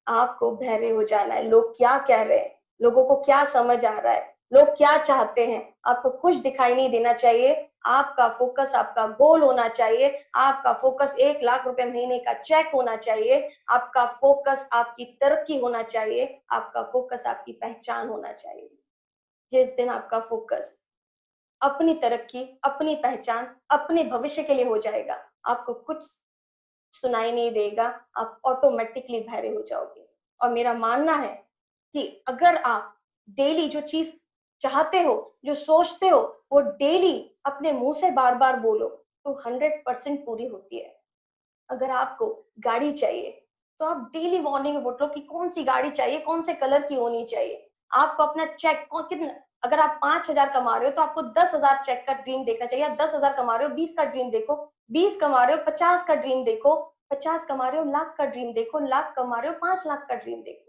आपको बहरे हो जाना है। लोग क्या कह रहे हैं, लोगों को क्या समझ आ रहा है, लोग क्या चाहते हैं, आपको कुछ दिखाई नहीं देना चाहिए। आपका फोकस आपका गोल होना चाहिए, आपका फोकस 1 लाख रुपए महीने का चेक होना चाहिए, आपका फोकस आपकी तरक्की होना चाहिए, आपका फोकस आपकी पहचान होना चाहिए। जिस दिन आपका फोकस अपनी तरक्की, अपनी पहचान, अपने भविष्य के लिए हो जाएगा, आपको कुछ सुनाई नहीं देगा, आप ऑटोमेटिकली बहरे हो जाओगे। और मेरा मानना है कि अगर आप डेली जो चीज चाहते हो, जो सोचते हो, वो डेली अपने मुंह से बार बार बोलो तो 100% पूरी होती है। अगर आपको गाड़ी चाहिए तो आप डेली मॉर्निंग में बोलो कि कौन सी गाड़ी चाहिए, कौन से कलर की होनी चाहिए। आपको अपना चेक कितना, अगर आप 5,000 कमा रहे हो तो आपको 10,000 चेक का ड्रीम देखना चाहिए। आप 10,000 कमा रहे हो, 20 का ड्रीम देखो, 20 कमा रहे हो 50 का ड्रीम देखो, 50 कमा रहे हो लाख का ड्रीम देखो, लाख कमा रहे हो 5 लाख का ड्रीम देखो।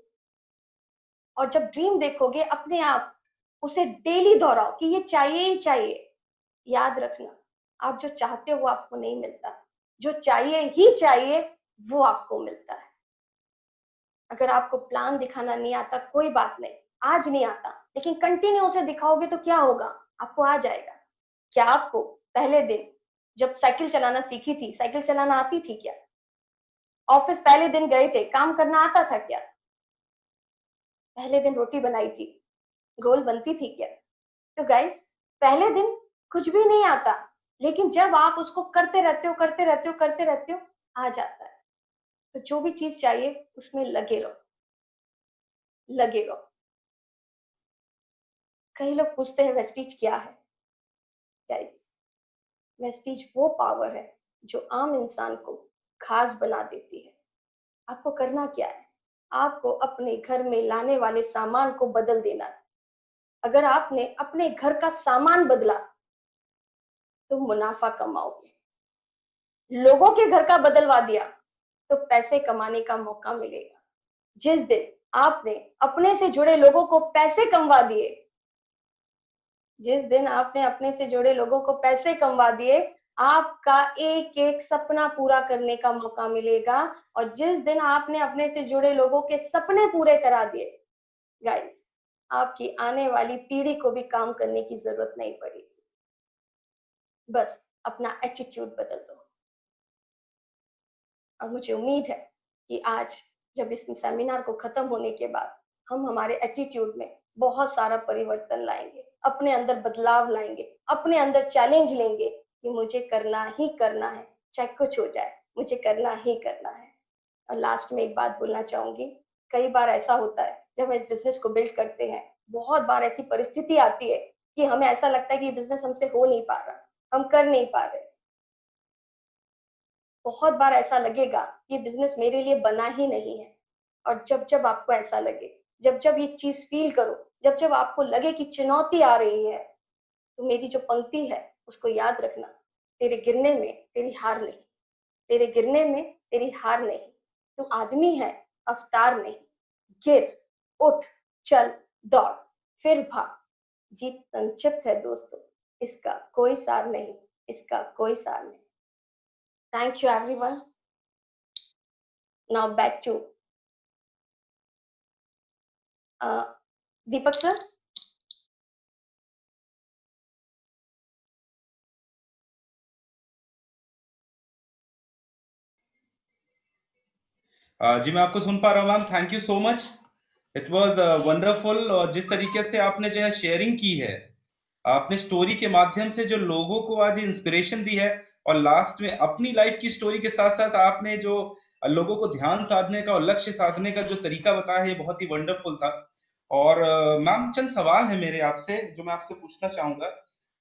और जब ड्रीम देखोगे अपने आप उसे डेली दोहराओ कि ये चाहिए ही चाहिए। याद रखना, आप जो चाहते हो वो आपको नहीं मिलता, जो चाहिए ही चाहिए वो आपको मिलता है। अगर आपको प्लान दिखाना नहीं आता कोई बात नहीं, आज नहीं आता लेकिन कंटिन्यू उसे दिखाओगे तो क्या होगा, आपको आ जाएगा। क्या आपको पहले दिन जब साइकिल चलाना सीखी थी, साइकिल चलाना आती थी क्या? ऑफिस पहले दिन गए थे, काम करना आता था क्या? पहले दिन रोटी बनाई थी, गोल बनती थी क्या? तो गाइस, पहले दिन कुछ भी नहीं आता, लेकिन जब आप उसको करते रहते हो करते रहते हो करते रहते हो, आ जाता है। तो जो भी चीज चाहिए उसमें लगे रहो, लगे रहो। कई लोग पूछते हैं वेस्टीज क्या है? गाइस, वेस्टीज वो पावर है जो आम इंसान को खास बना देती है। आपको करना क्या है? आपको अपने घर में लाने वाले सामान को बदल देना है। अगर आपने अपने घर का सामान बदला तो मुनाफा कमाओगे। लोगों के घर का बदलवा दिया तो पैसे कमाने का मौका मिलेगा। जिस दिन आपने अपने से जुड़े लोगों को पैसे कमवा दिए, जिस दिन आपने अपने से जुड़े लोगों को पैसे कमवा दिए, आपका एक एक सपना पूरा करने का मौका मिलेगा। और जिस दिन आपने अपने से जुड़े लोगों के सपने पूरे करा दिए, गाइस, आपकी आने वाली पीढ़ी को भी काम करने की जरूरत नहीं पड़ेगी। बस अपना एटीट्यूड बदल दो। और मुझे उम्मीद है कि आज जब इस सेमिनार को खत्म होने के बाद हम हमारे एटीट्यूड में बहुत सारा परिवर्तन लाएंगे, अपने अंदर बदलाव लाएंगे, अपने अंदर चैलेंज लेंगे कि मुझे करना ही करना है, चाहे कुछ हो जाए, मुझे करना ही करना है। और लास्ट में एक बात बोलना चाहूंगी, कई बार ऐसा होता है जब हम इस बिजनेस को बिल्ड करते हैं, बहुत बार ऐसी परिस्थिति आती है कि हमें ऐसा लगता है कि बिजनेस हमसे हो नहीं पा रहा, हम कर नहीं पा रहे। बहुत बार ऐसा लगेगा कि बिजनेस मेरे लिए बना ही नहीं है। और जब जब आपको ऐसा लगे, जब जब ये चीज फील करो, जब जब आपको लगे कि चुनौती आ रही है, तो मेरी जो पंक्ति है उसको याद रखना, तेरे गिरने में तेरी हार नहीं, तेरे गिरने में तेरी हार नहीं। तू आदमी है, अवतार नहीं। गिर, उठ, चल, दौड़, फिर भाग। जीत संक्षिप्त है दोस्तों, इसका कोई सार नहीं, इसका कोई सार नहीं। Thank you everyone. Now back to Deepak sir. जी मैं आपको सुन पा रहा हूँ ma'am, thank you so much, it was wonderful. और जिस तरीके से आपने जो है शेयरिंग की है, आपने स्टोरी के माध्यम से जो लोगों को आज इंस्पिरेशन दी है, और लास्ट में अपनी लाइफ की स्टोरी के साथ साथ आपने जो लोगों को ध्यान साधने का और लक्ष्य साधने का जो तरीका बताया है, ये बहुत ही वंडरफुल था। और मैम चंद सवाल है मेरे आपसे जो मैं आपसे पूछना चाहूंगा।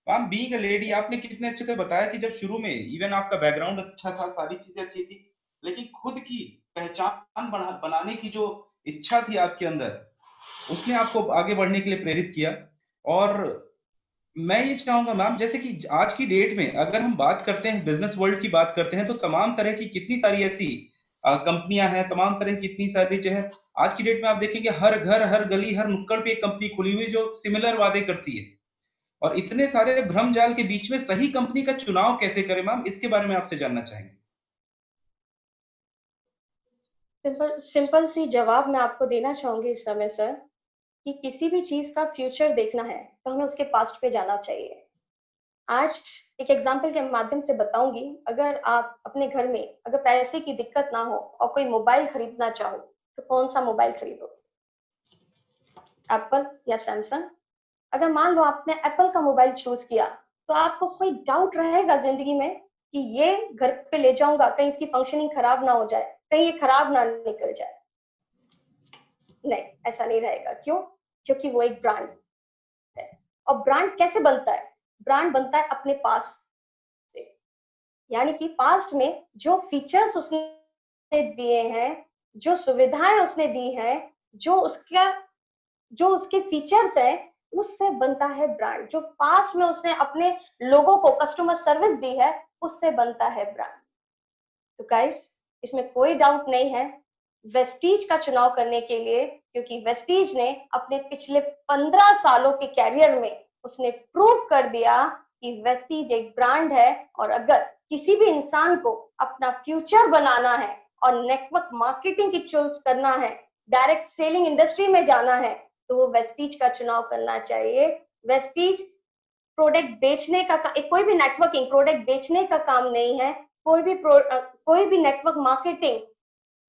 मैम बीइंग अ लेडी, आपने कितने अच्छे से बताया कि जब शुरू में इवन आपका बैकग्राउंड अच्छा था, सारी चीजें अच्छी थी, लेकिन खुद की पहचान बनाने की जो इच्छा थी आपके अंदर, उसने आपको आगे बढ़ने के लिए प्रेरित किया। और मैं ये चाहूंगा मैम, जैसे कि आज की डेट में अगर हम बात करते हैं, बिजनेस वर्ल्ड की बात करते हैं, तो तमाम तरह की कितनी सारी ऐसी कंपनियां हैं, तमाम तरह की कितनी सारी जो है, आज की डेट में आप देखेंगे हर घर, हर गली, हर नुक्कड़ पे एक कंपनी खुली हुई जो सिमिलर वादे करती है। और इतने सारे भ्रम जाल के बीच में सही कंपनी का चुनाव कैसे करें मैम, इसके बारे में आपसे जानना चाहेंगे। सिंपल सिंपल सी जवाब मैं आपको देना चाहूंगी इस समय सर, कि किसी भी चीज का फ्यूचर देखना है तो हमें उसके पास्ट पे जाना चाहिए। आज एक एग्जाम्पल के माध्यम से बताऊंगी, अगर आप अपने घर में अगर पैसे की दिक्कत ना हो और कोई मोबाइल खरीदना चाहो तो कौन सा मोबाइल खरीदोगे, एप्पल या सैमसंग? अगर मान लो आपने एप्पल का मोबाइल चूज किया तो आपको कोई डाउट रहेगा जिंदगी में कि ये घर पे ले जाऊंगा, कहीं इसकी फंक्शनिंग खराब ना हो जाए, कहीं ये खराब ना निकल जाए? नहीं, ऐसा नहीं रहेगा। क्यों? क्योंकि वो एक ब्रांड है। और ब्रांड कैसे बनता है? ब्रांड बनता है अपने पास से, यानी कि पास्ट में जो फीचर्स उसने दिए हैं, जो सुविधाएं उसने दी हैं, जो उसके फीचर्स है, उससे बनता है ब्रांड। जो पास्ट में उसने अपने लोगों को कस्टमर सर्विस दी है, उससे बनता है ब्रांड। तो गाइस, इसमें कोई डाउट नहीं है वेस्टीज का चुनाव करने के लिए, क्योंकि वेस्टीज ने अपने पिछले 15 सालों के कैरियर में उसने प्रूव कर दिया कि वेस्टीज एक ब्रांड है। और अगर किसी भी इंसान को अपना फ्यूचर बनाना है और नेटवर्क मार्केटिंग की चूज करना है, डायरेक्ट सेलिंग इंडस्ट्री में जाना है, तो वो वेस्टीज का चुनाव करना चाहिए। वेस्टीज प्रोडक्ट बेचने का कोई भी नेटवर्किंग प्रोडक्ट बेचने का काम नहीं है। कोई भी नेटवर्क मार्केटिंग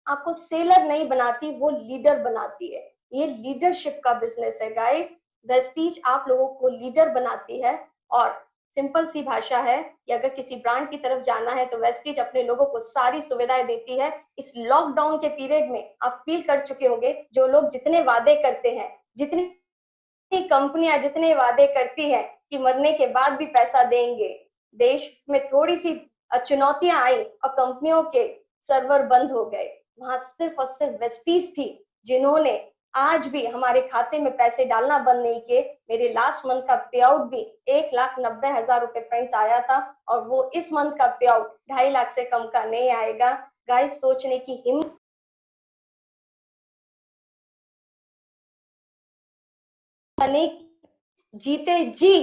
आपको सेलर नहीं बनाती, वो लीडर बनाती है। ये लीडरशिप का बिजनेस है गाइस। वेस्टीज आप लोगों को लीडर बनाती है। और सिंपल सी भाषा है कि अगर किसी ब्रांड की तरफ जाना है तो वेस्टीज अपने लोगों को सारी सुविधाएं देती है। इस लॉकडाउन के पीरियड में आप फील कर चुके होंगे, जो लोग जितने वादे करते हैं, जितनी कंपनियां जितने वादे करती हैं कि मरने के बाद भी पैसा देंगे, देश में थोड़ी सी चुनौतियां आई और कंपनियों के सर्वर बंद हो गए। वहां सिर्फ और सिर्फ वेस्टीज थी जिन्होंने आज भी हमारे खाते में पैसे डालना बंद नहीं किए। मेरे लास्ट मंथ का पे आउट भी 1,90,000 रुपए फ्रेंड्स आया था, और वो इस मंथ का पे आउट 2.5 लाख से कम का नहीं आएगा। गाइस, सोचने की हिम्मत नहीं, जीते जी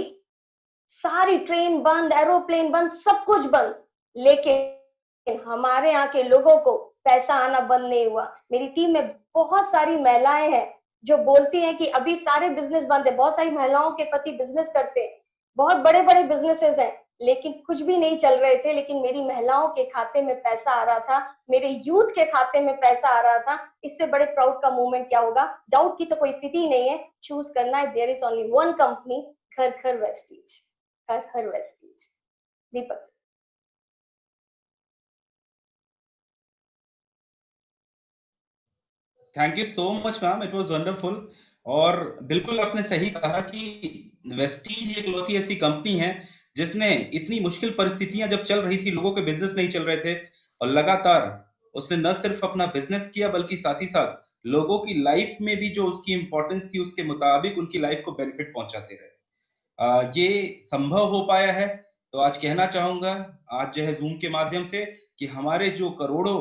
सारी ट्रेन बंद, एरोप्लेन बंद, सब कुछ बंद, लेकिन हमारे यहाँ के लोगों को पैसा आना बंद नहीं हुआ। मेरी टीम में बहुत सारी महिलाएं हैं जो बोलती हैं कि अभी सारे बिजनेस बंद है। बहुत सारी महिलाओं के पति बिजनेस करते हैं, बहुत बड़े बड़े बिजनेसेस हैं, लेकिन कुछ भी नहीं चल रहे थे। लेकिन मेरी महिलाओं के खाते में पैसा आ रहा था, मेरे यूथ के खाते में पैसा आ रहा था। इससे बड़े प्राउड का मोमेंट क्या होगा? डाउट की तो कोई स्थिति ही नहीं है। चूज करना है, there is only one company, घर घर वेस्टीज, घर घर Vestige. Deepak sir. Thank you so much ma'am, it was wonderful. और बिल्कुल आपने सही कहा कि वेस्टीज एक लौती ऐसी कंपनी है जिसने इतनी मुश्किल परिस्थितियां जब चल रही थी, लोगों के बिजनेस नहीं चल रहे थे, और लगातार उसने न सिर्फ अपना बिजनेस किया बल्कि साथ ही साथ लोगों की लाइफ में भी जो उसकी इंपॉर्टेंस थी उसके मुताबिक उनकी लाइफ को बेनिफिट पहुंचाते रहे। ये संभव हो पाया है। तो आज कहना चाहूंगा, आज जो है जूम के माध्यम से, कि हमारे जो करोड़ों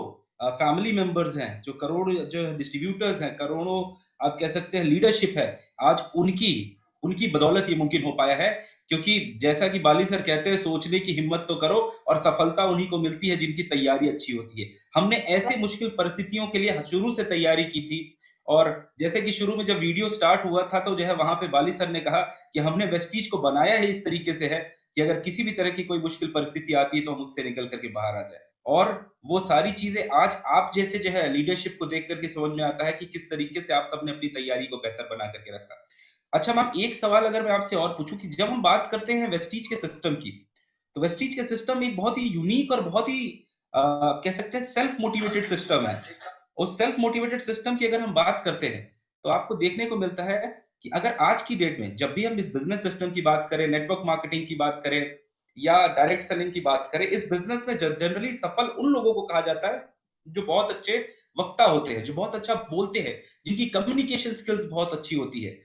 फैमिली मेंबर्स हैं, जो करोड़ों जो डिस्ट्रीब्यूटर्स हैं, करोड़ों आप कह सकते हैं लीडरशिप है, आज उनकी उनकी बदौलत ये मुमकिन हो पाया है। क्योंकि जैसा कि बाली सर कहते हैं, सोचने की हिम्मत तो करो, और सफलता उन्हीं को मिलती है जिनकी तैयारी अच्छी होती है। हमने ऐसी मुश्किल परिस्थितियों के लिए शुरू से तैयारी की थी। और जैसे कि शुरू में जब वीडियो स्टार्ट हुआ था तो जो है वहां पे बाली सर ने कहा कि हमने वेस्टीज को बनाया है इस तरीके से है कि अगर किसी भी तरह की कोई मुश्किल परिस्थिति आती है तो हम उससे निकल करके बाहर आ जाए। और वो सारी चीजें आज आप जैसे जो है लीडरशिप को देख करके समझ में आता है कि किस तरीके से आप सबने अपनी तैयारी को बेहतर बना करके रखा। अच्छा मैम, एक सवाल अगर मैं आपसे और पूछूं कि जब हम बात करते हैं वेस्टीज के सिस्टम की, तो वेस्टीज के सिस्टम एक बहुत ही यूनिक और बहुत ही कह सकते हैं सेल्फ मोटिवेटेड सिस्टम है। उस सेल्फ मोटिवेटेड सिस्टम की अगर हम बात करते हैं तो आपको देखने को मिलता है कि अगर आज की डेट में जब भी हम इस बिजनेस सिस्टम की बात करें, नेटवर्क मार्केटिंग की बात करें या डायरेक्ट सेलिंग की बात करें, इस बिजनेस में जनरली सफल उन लोगों को कहा जाता है जो बहुत अच्छे वक्ता होते हैं, जो बहुत अच्छा बोलते हैं, जिनकी कम्युनिकेशन स्किल्स बहुत अच्छी होती है।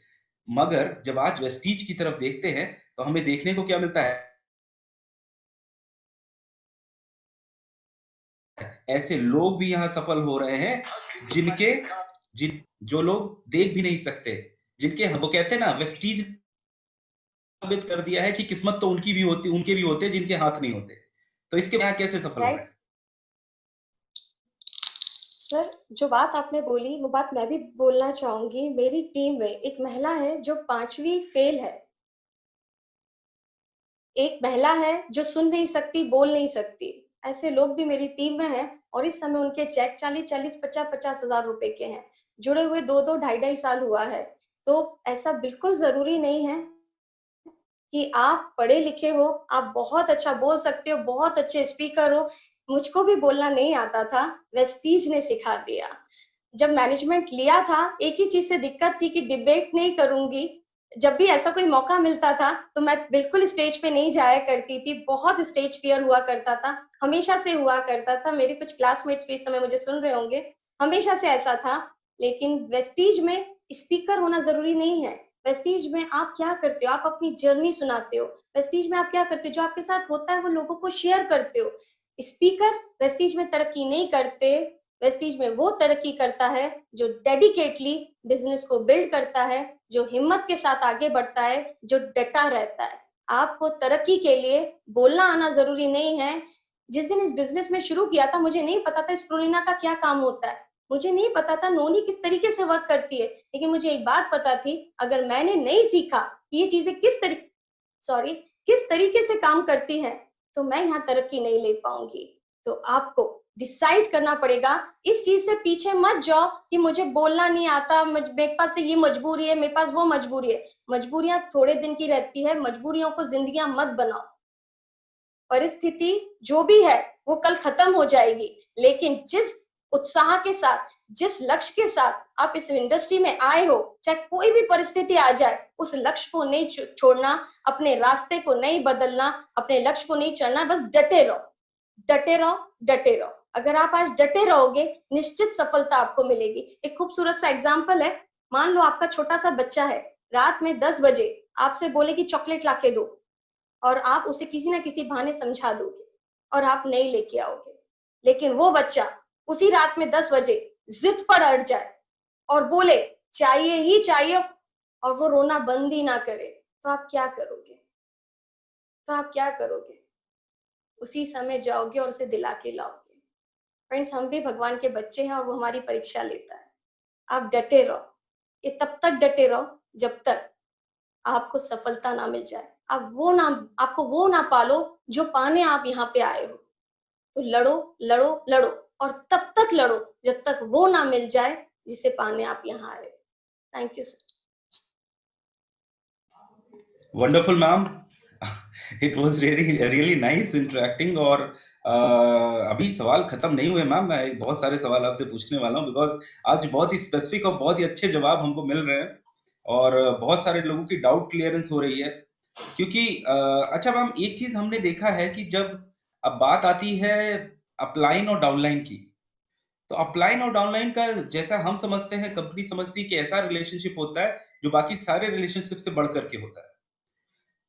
मगर जब आज वेस्टीज की तरफ देखते हैं तो हमें देखने को क्या मिलता है? ऐसे लोग भी यहाँ सफल हो रहे हैं जिनके जो लोग देख भी नहीं सकते, जिनके वो कहते हैं ना, वेस्टीज साबित कर दिया है कि किस्मत तो उनकी भी होती, उनके भी होते जिनके हाथ नहीं होते। तो इसके यहाँ कैसे सफल हो रहे हैं? सर, जो बात आपने बोली वो बात मैं भी बोलना चाहूंगी। मेरी टीम में एक महिला है जो 5वीं फेल है। एक महिला है जो सुन नहीं सकती, बोल नहीं सकती। ऐसे लोग भी मेरी टीम में हैं और इस समय उनके चेक 40-40, 50-50 हजार रुपए के हैं। जुड़े हुए 2-2, ढाई-ढाई साल हुआ है। तो ऐसा बिल्कुल जरूरी नहीं है कि आप पढ़े लिखे हो, आप बहुत अच्छा बोल सकते हो, बहुत अच्छे स्पीकर हो। मुझको भी बोलना नहीं आता था, वेस्टीज ने सिखा दिया। जब मैनेजमेंट लिया था, एक ही चीज से दिक्कत थी कि डिबेट नहीं करूंगी। जब भी ऐसा कोई मौका मिलता था तो मैं बिल्कुल स्टेज पे नहीं जाया करती थी। बहुत स्टेज फियर हुआ करता था, हमेशा से हुआ करता था। मेरे कुछ क्लासमेट्स भी इस समय मुझे सुन रहे होंगे, हमेशा से ऐसा था। लेकिन वेस्टीज में स्पीकर होना जरूरी नहीं है। वेस्टीज में आप क्या करते हो, आप अपनी जर्नी सुनाते हो। वेस्टीज में आप क्या करते हो, जो आपके साथ होता है वो लोगों को शेयर करते हो। स्पीकर वेस्टीज में तरक्की नहीं करते। वेस्टीज में वो तरक्की करता है जो डेडिकेटली बिजनेस को बिल्ड करता है, जो हिम्मत के साथ आगे बढ़ता है, जो डटा रहता है। आपको तरक्की के लिए बोलना आना जरूरी नहीं है। जिस दिन इस बिजनेस में शुरू किया था, मुझे नहीं पता था स्प्रुलिना का क्या काम होता है। मुझे नहीं पता था नोनी किस तरीके से वर्क करती है। लेकिन मुझे एक बात पता थी, अगर मैंने नहीं सीखा कि ये चीजें किस तरीके से काम करती हैं, तो मैं यहाँ तरक्की नहीं ले पाऊंगी। तो आपको डिसाइड करना पड़ेगा। इस चीज से पीछे मत जाओ कि मुझे बोलना नहीं आता, मेरे पास से ये मजबूरी है, मेरे पास वो मजबूरी है। मजबूरियां थोड़े दिन की रहती है, मजबूरियों को जिंदगियां मत बनाओ। परिस्थिति जो भी है वो कल खत्म हो जाएगी, लेकिन जिस उत्साह के साथ, जिस लक्ष्य के साथ आप इस इंडस्ट्री में आए हो, चाहे कोई भी परिस्थिति आ जाए, उस लक्ष्य को नहीं छोड़ना, अपने रास्ते को नहीं बदलना, अपने लक्ष्य को नहीं चढ़ना, बस डटे रहो, डटे रहो, डटे रहो। अगर आप आज डटे रहोगे, निश्चित सफलता आपको मिलेगी। एक खूबसूरत सा एग्जाम्पल है, मान लो आपका छोटा सा बच्चा है, रात में 10 बजे आपसे बोले कि चॉकलेट लाके दो, और आप उसे किसी ना किसी बहाने समझा दोगे और आप नहीं लेके आओगे। लेकिन वो बच्चा उसी रात में 10 बजे जिद पर अड़ जाए और बोले चाहिए ही चाहिए, और वो रोना बंद ही ना करे, तो आप क्या करोगे? तो आप क्या करोगे? उसी समय जाओगे और उसे दिला के लाओगे। फ्रेंड्स, हम भी भगवान के बच्चे हैं और वो हमारी परीक्षा लेता है। आप डटे रहो, ये तब तक डटे रहो जब तक आपको सफलता ना मिल जाए। आपको वो ना पालो जो पाने आप यहाँ पे आए हो। तो लड़ो, लड़ो, लड़ो, और तब तक लड़ो जब तक वो ना मिल जाए जिसे पाने आप यहाँ आए हो। Thank you sir. Wonderful ma'am, it was really nice interacting. और अभी सवाल खत्म नहीं हुए मैम, मैं बहुत सारे सवाल आपसे पूछने वाला हूँ, बिकॉज आज बहुत ही स्पेसिफिक और बहुत ही अच्छे जवाब हमको मिल रहे हैं और बहुत सारे लोगों की डाउट क्लियरेंस हो रही है। क्योंकि अच्छा मैम, एक चीज हमने देखा है कि जब अब बात आती है अपलाइन और डाउनलाइन की, तो अपलाइन और डाउनलाइन का जैसा हम समझते हैं, कंपनी समझती है कि ऐसा रिलेशनशिप होता है जो बाकी सारे रिलेशनशिप से बढ़ करके होता है,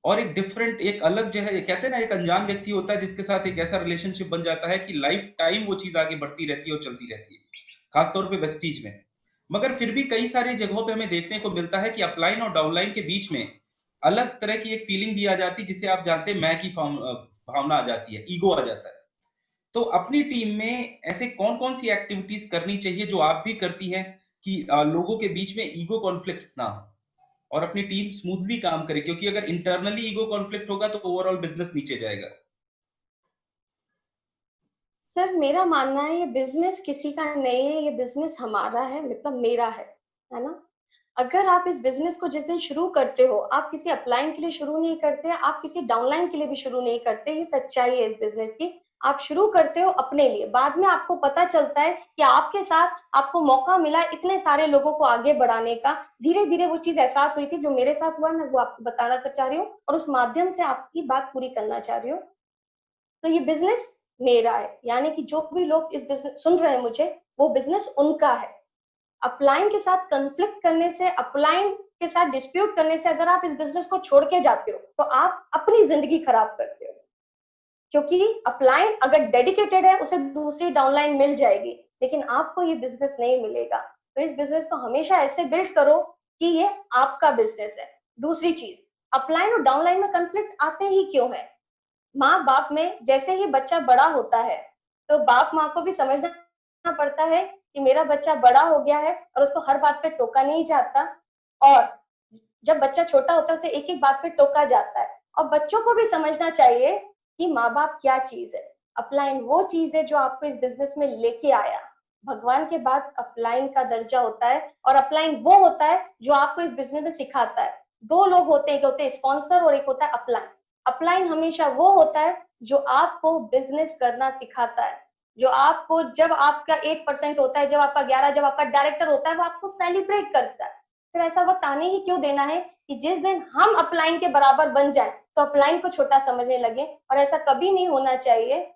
और एक डिफरेंट, एक अलग जो है, कहते हैं ना, एक अनजान व्यक्ति होता है जिसके साथ एक ऐसा रिलेशनशिप बन जाता है कि लाइफ टाइम वो चीज आगे बढ़ती रहती है और चलती रहती है, खासतौर पे वेस्टीज में। मगर फिर भी कई सारी जगहों पे हमें देखने को मिलता है कि अपलाइन और डाउनलाइन के बीच में अलग तरह की एक फीलिंग भी आ जाती है, जिसे आप जानते हैं, मैं की भावना आ जाती है, ईगो आ जाता है। तो अपनी टीम में ऐसे कौन-कौन सी एक्टिविटीज करनी चाहिए जो आप भी करती हैं कि लोगों के बीच में ईगो कॉन्फ्लिक्ट्स ना हो और अपनी टीम स्मूथली काम करे? क्योंकि अगर इंटरनली ईगो कॉन्फ्लिक्ट होगा तो ओवरऑल बिजनेस नीचे जाएगा। सर, मेरा मानना है ये बिजनेस किसी का नहीं है, ये बिजनेस हमारा है, मतलब मेरा है ना? अगर आप इस बिजनेस को जिस दिन शुरू करते हो, आप किसी अपलाइन के लिए शुरू नहीं करते, आप किसी डाउनलाइन के लिए भी शुरू नहीं करते। ये सच्चाई है इस बिजनेस की। आप शुरू करते हो अपने लिए, बाद में आपको पता चलता है कि आपके साथ आपको मौका मिला इतने सारे लोगों को आगे बढ़ाने का। धीरे धीरे वो चीज एहसास हुई थी जो मेरे साथ हुआ, मैं वो आपको बताना चाह रही हूँ और उस माध्यम से आपकी बात पूरी करना चाह रही हूँ। तो ये बिजनेस मेरा है, यानी कि जो भी लोग इस बिजनेस सुन रहे हैं मुझे, वो बिजनेस उनका है। अपलाइन के साथ कॉन्फ्लिक्ट करने से, अपलाइन के साथ डिस्प्यूट करने से अगर आप इस बिजनेस को छोड़ के जाते हो तो आप अपनी जिंदगी खराब करते हो। क्योंकि अपलाइन अगर डेडिकेटेड है, उसे दूसरी डाउनलाइन मिल जाएगी, लेकिन आपको ये बिजनेस नहीं मिलेगा। तो इस बिजनेस को हमेशा ऐसे बिल्ड करो कि ये आपका बिजनेस है। दूसरी चीज, अपलाइन और डाउनलाइन में कॉन्फ्लिक्ट आते ही क्यों है? माँ बाप में जैसे ही बच्चा बड़ा होता है तो बाप माँ को भी समझना पड़ता है कि मेरा बच्चा बड़ा हो गया है और उसको हर बात पे टोका नहीं जाता, और जब बच्चा छोटा होता है उसे एक एक बात पे टोका जाता है। और बच्चों को भी समझना चाहिए कि माँ बाप क्या चीज है। अपलाइन वो चीज है जो आपको इस बिजनेस में लेके आया। भगवान के बाद अपलाइन का दर्जा होता है, और अपलाइन वो होता है जो आपको इस बिजनेस में सिखाता है। दो लोग होते हैं, एक होते हैं स्पॉन्सर और एक होता है अपलाइन। अपलाइन हमेशा वो होता है जो आपको बिजनेस करना सिखाता है, जो आपको, जब आपका 8% होता है, जब आपका 11, जब आपका डायरेक्टर होता है, वो आपको सेलिब्रेट करता है। फिर ऐसा वक्त आने ही क्यों देना है कि जिस दिन हम अपलाइन के बराबर बन जाए तो अपलाइन को छोटा समझने लगे, और ऐसा कभी नहीं होना चाहिए।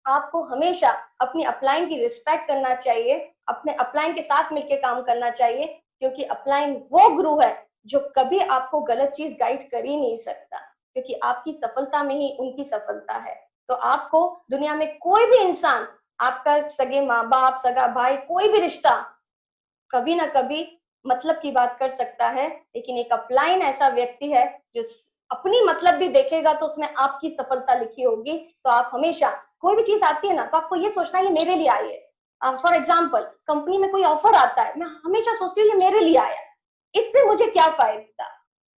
आपको हमेशा अपनी अपलाइन की रिस्पेक्ट करना चाहिए, अपने अपलाइन के साथ मिलकर काम करना चाहिए, क्योंकि अपलाइन वो गुरु है जो कभी आपको गलत चीज गाइड कर ही नहीं सकता, क्योंकि आपकी सफलता में ही उनकी सफलता है। तो आपको दुनिया में कोई भी इंसान, आपका सगे माँ बाप, सगा भाई, कोई भी रिश्ता कभी ना कभी मतलब की बात कर सकता है, लेकिन एक अपलाइन ऐसा व्यक्ति है जो अपनी मतलब भी देखेगा तो उसमें आपकी सफलता लिखी होगी। तो आप हमेशा, कोई भी चीज आती है ना, तो आपको ये सोचना है ये मेरे लिए आई है। फॉर एग्जाम्पल, कंपनी में कोई ऑफर आता है, मैं हमेशा सोचती हूँ ये मेरे लिए आया, इससे मुझे क्या फायदा।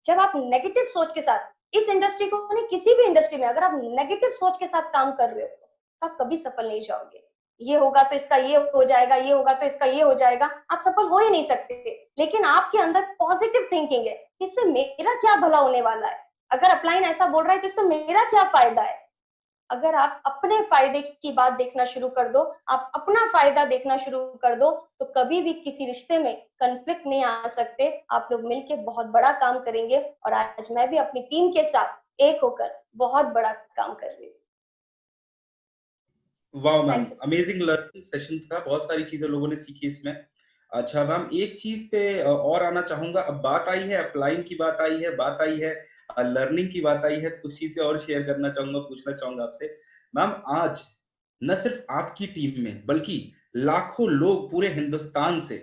जब आप नेगेटिव सोच के साथ, इस इंडस्ट्री को नहीं, किसी भी इंडस्ट्री में अगर आप नेगेटिव सोच के साथ काम कर रहे हो तो आप कभी सफल नहीं जाओगे। ये होगा तो इसका ये हो जाएगा, ये होगा तो इसका ये हो जाएगा, आप सफल हो ही नहीं सकते। लेकिन आपके अंदर पॉजिटिव थिंकिंग है, इससे मेरा क्या भला होने वाला है, अगर अपलाइन ऐसा बोल रहा है तो इससे मेरा क्या फायदा है। अगर आप अपने फायदे की बात देखना शुरू कर दो, आप अपना फायदा देखना शुरू कर दो, तो कभी भी किसी रिश्ते में कन्फ्लिक्ट नहीं आ सकते। आप लोग मिलके बहुत बड़ा काम करेंगे, और आज मैं भी अपनी टीम के साथ एक होकर बहुत बड़ा काम कर रही हूँ। वाह ma'am, Thank you, sir. Amazing learning session था, बहुत सारी चीजें लोगों ने सीखी इसमें। अच्छा मैम, एक चीज पे और आना चाहूंगा। अब बात आई है अपलाइन की, बात आई है, बात आई है लर्निंग की, बात आई है, तो कुछ चीजें और शेयर करना चाहूंगा, पूछना चाहूंगा आपसे। मैम, आज न सिर्फ आपकी टीम में बल्कि लाखों लोग पूरे हिंदुस्तान से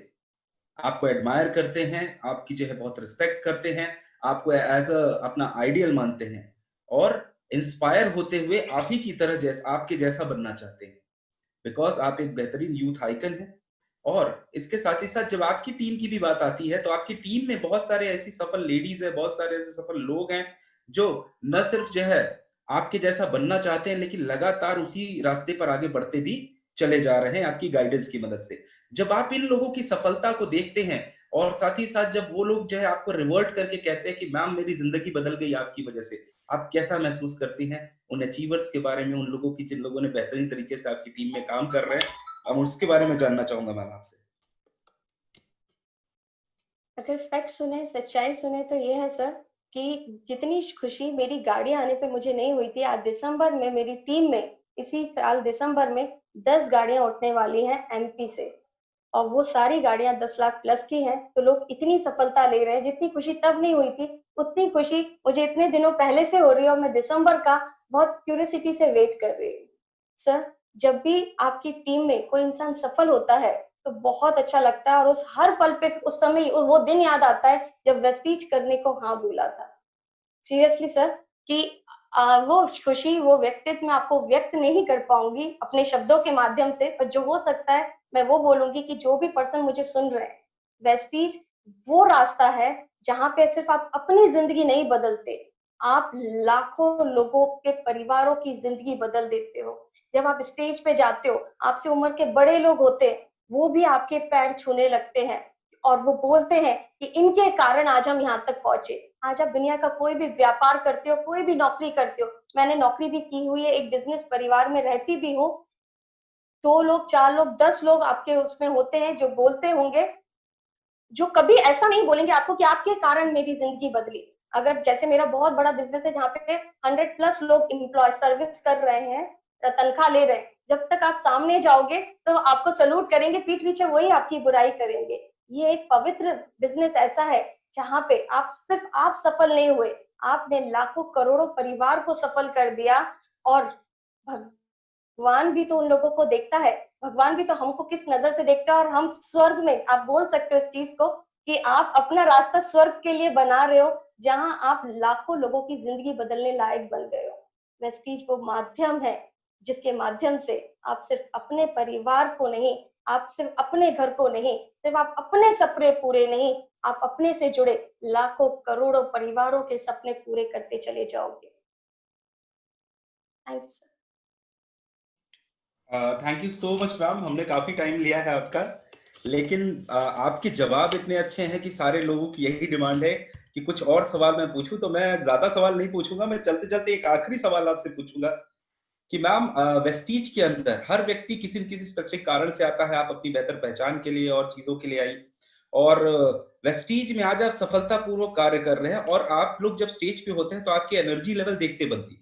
आपको एडमायर करते हैं, आपकी जो है बहुत रिस्पेक्ट करते हैं, आपको एज अ अपना आइडियल मानते हैं, और इंस्पायर होते हुए आप ही की तरह जैसा, आपके जैसा बनना चाहते हैं, बिकॉज आप एक बेहतरीन यूथ आइकन हैं। और इसके साथ ही साथ जब आपकी टीम की भी बात आती है तो आपकी टीम में बहुत सारे ऐसी सफल लेडीज है, बहुत सारे ऐसे सफल लोग हैं जो न सिर्फ जो है आपके जैसा बनना चाहते हैं, लेकिन लगातार उसी रास्ते पर आगे बढ़ते भी चले जा रहे हैं आपकी गाइडेंस की मदद से। जब आप इन लोगों की सफलता को देखते हैं, और साथ ही साथ जब वो लोग जो है आपको रिवर्ट करके कहते हैं कि मैम मेरी जिंदगी बदल गई आपकी वजह से, आप कैसा महसूस करती हैं उन अचीवर्स के बारे में, उन लोगों की जिन लोगों ने बेहतरीन तरीके से आपकी टीम में काम कर रहे हैं? अब उसके बारे में जानना चाहूंगा मैम आपसे। अगर फैक्ट सुने, सच्चाई सुने, तो ये है सर कि जितनी खुशी मेरी गाड़ी आने पे मुझे नहीं हुई थी, आज दिसंबर में मेरी टीम में, इसी साल दिसंबर में 10 गाड़ियां उठने वाली हैं एमपी से, और वो सारी गाड़ियां 10 लाख प्लस की हैं। तो लोग इतनी सफलता ले रहे हैं, जितनी खुशी तब नहीं हुई थी उतनी खुशी मुझे इतने दिनों पहले से हो रही है, और मैं दिसंबर का बहुत क्यूरियोसिटी से वेट कर रही हूँ। सर, जब भी आपकी टीम में कोई इंसान सफल होता है तो बहुत अच्छा लगता है, और उस हर पल पे उस समय वो दिन याद आता है जब वेस्टीज करने को हाँ बोला था। सीरियसली सर, कि वो खुशी, वो व्यक्तित्व मैं आपको व्यक्त नहीं कर पाऊंगी अपने शब्दों के माध्यम से, पर जो हो सकता है मैं वो बोलूंगी कि जो भी पर्सन मुझे सुन रहे हैं, वेस्टीज वो रास्ता है जहां पे सिर्फ आप अपनी जिंदगी नहीं बदलते, आप लाखों लोगों के परिवारों की जिंदगी बदल देते हो। जब आप स्टेज पे जाते हो, आपसे उम्र के बड़े लोग होते हैं, वो भी आपके पैर छूने लगते हैं, और वो बोलते हैं कि इनके कारण आज हम यहाँ तक पहुंचे। आज आप दुनिया का कोई भी व्यापार करते हो, कोई भी नौकरी करते हो, मैंने नौकरी भी की हुई है, एक बिजनेस परिवार में रहती भी हूँ, 2 लोग, 4 लोग, 10 लोग आपके उसमें होते हैं जो बोलते होंगे, जो कभी ऐसा नहीं बोलेंगे आपको कि आपके कारण मेरी जिंदगी बदली। अगर जैसे मेरा बहुत बड़ा बिजनेस है जहाँ पे 100+ लोग एम्प्लॉय सर्विस कर रहे हैं, तनख्वाह ले रहे हैं, जब तक आप सामने जाओगे तो आपको सलूट करेंगे, पीठ पीछे वही आपकी बुराई करेंगे। ये एक पवित्र बिजनेस ऐसा है जहाँ पे आप सिर्फ आप सफल नहीं हुए, आपने लाखों करोड़ों परिवार को सफल कर दिया, और भगवान भी तो उन लोगों को देखता है, भगवान भी तो हमको किस नजर से देखता है, और हम स्वर्ग में, आप बोल सकते हो इस चीज को कि आप अपना रास्ता स्वर्ग के लिए बना रहे हो, जहां आप लाखों लोगों की जिंदगी बदलने लायक बन गए हो। वेस्टीज वो माध्यम है जिसके माध्यम से आप सिर्फ अपने परिवार को नहीं, आप सिर्फ अपने घर को नहीं, सिर्फ आप अपने सपने पूरे नहीं, आप अपने से जुड़े लाखों करोड़ों परिवारों के सपने पूरे करते चले जाओगे। Thank you sir. Thank you so much ma'am, हमने काफी टाइम लिया है आपका, लेकिन आपके जवाब इतने अच्छे हैं कि सारे लोगों की यही डिमांड है कि कुछ और सवाल मैं पूछूं, तो मैं ज्यादा सवाल नहीं पूछूंगा। मैं चलते चलते एक आखिरी सवाल आपसे पूछूंगा कि मैम, वेस्टीज के अंदर हर व्यक्ति किसी न किसी स्पेसिफिक कारण से आता है। आप अपनी बेहतर पहचान के लिए और चीजों के लिए आई, और वेस्टीज में आज आप सफलतापूर्वक कार्य कर रहे हैं, और आप लोग जब स्टेज पे होते हैं तो आपकी एनर्जी लेवल देखते बनती है।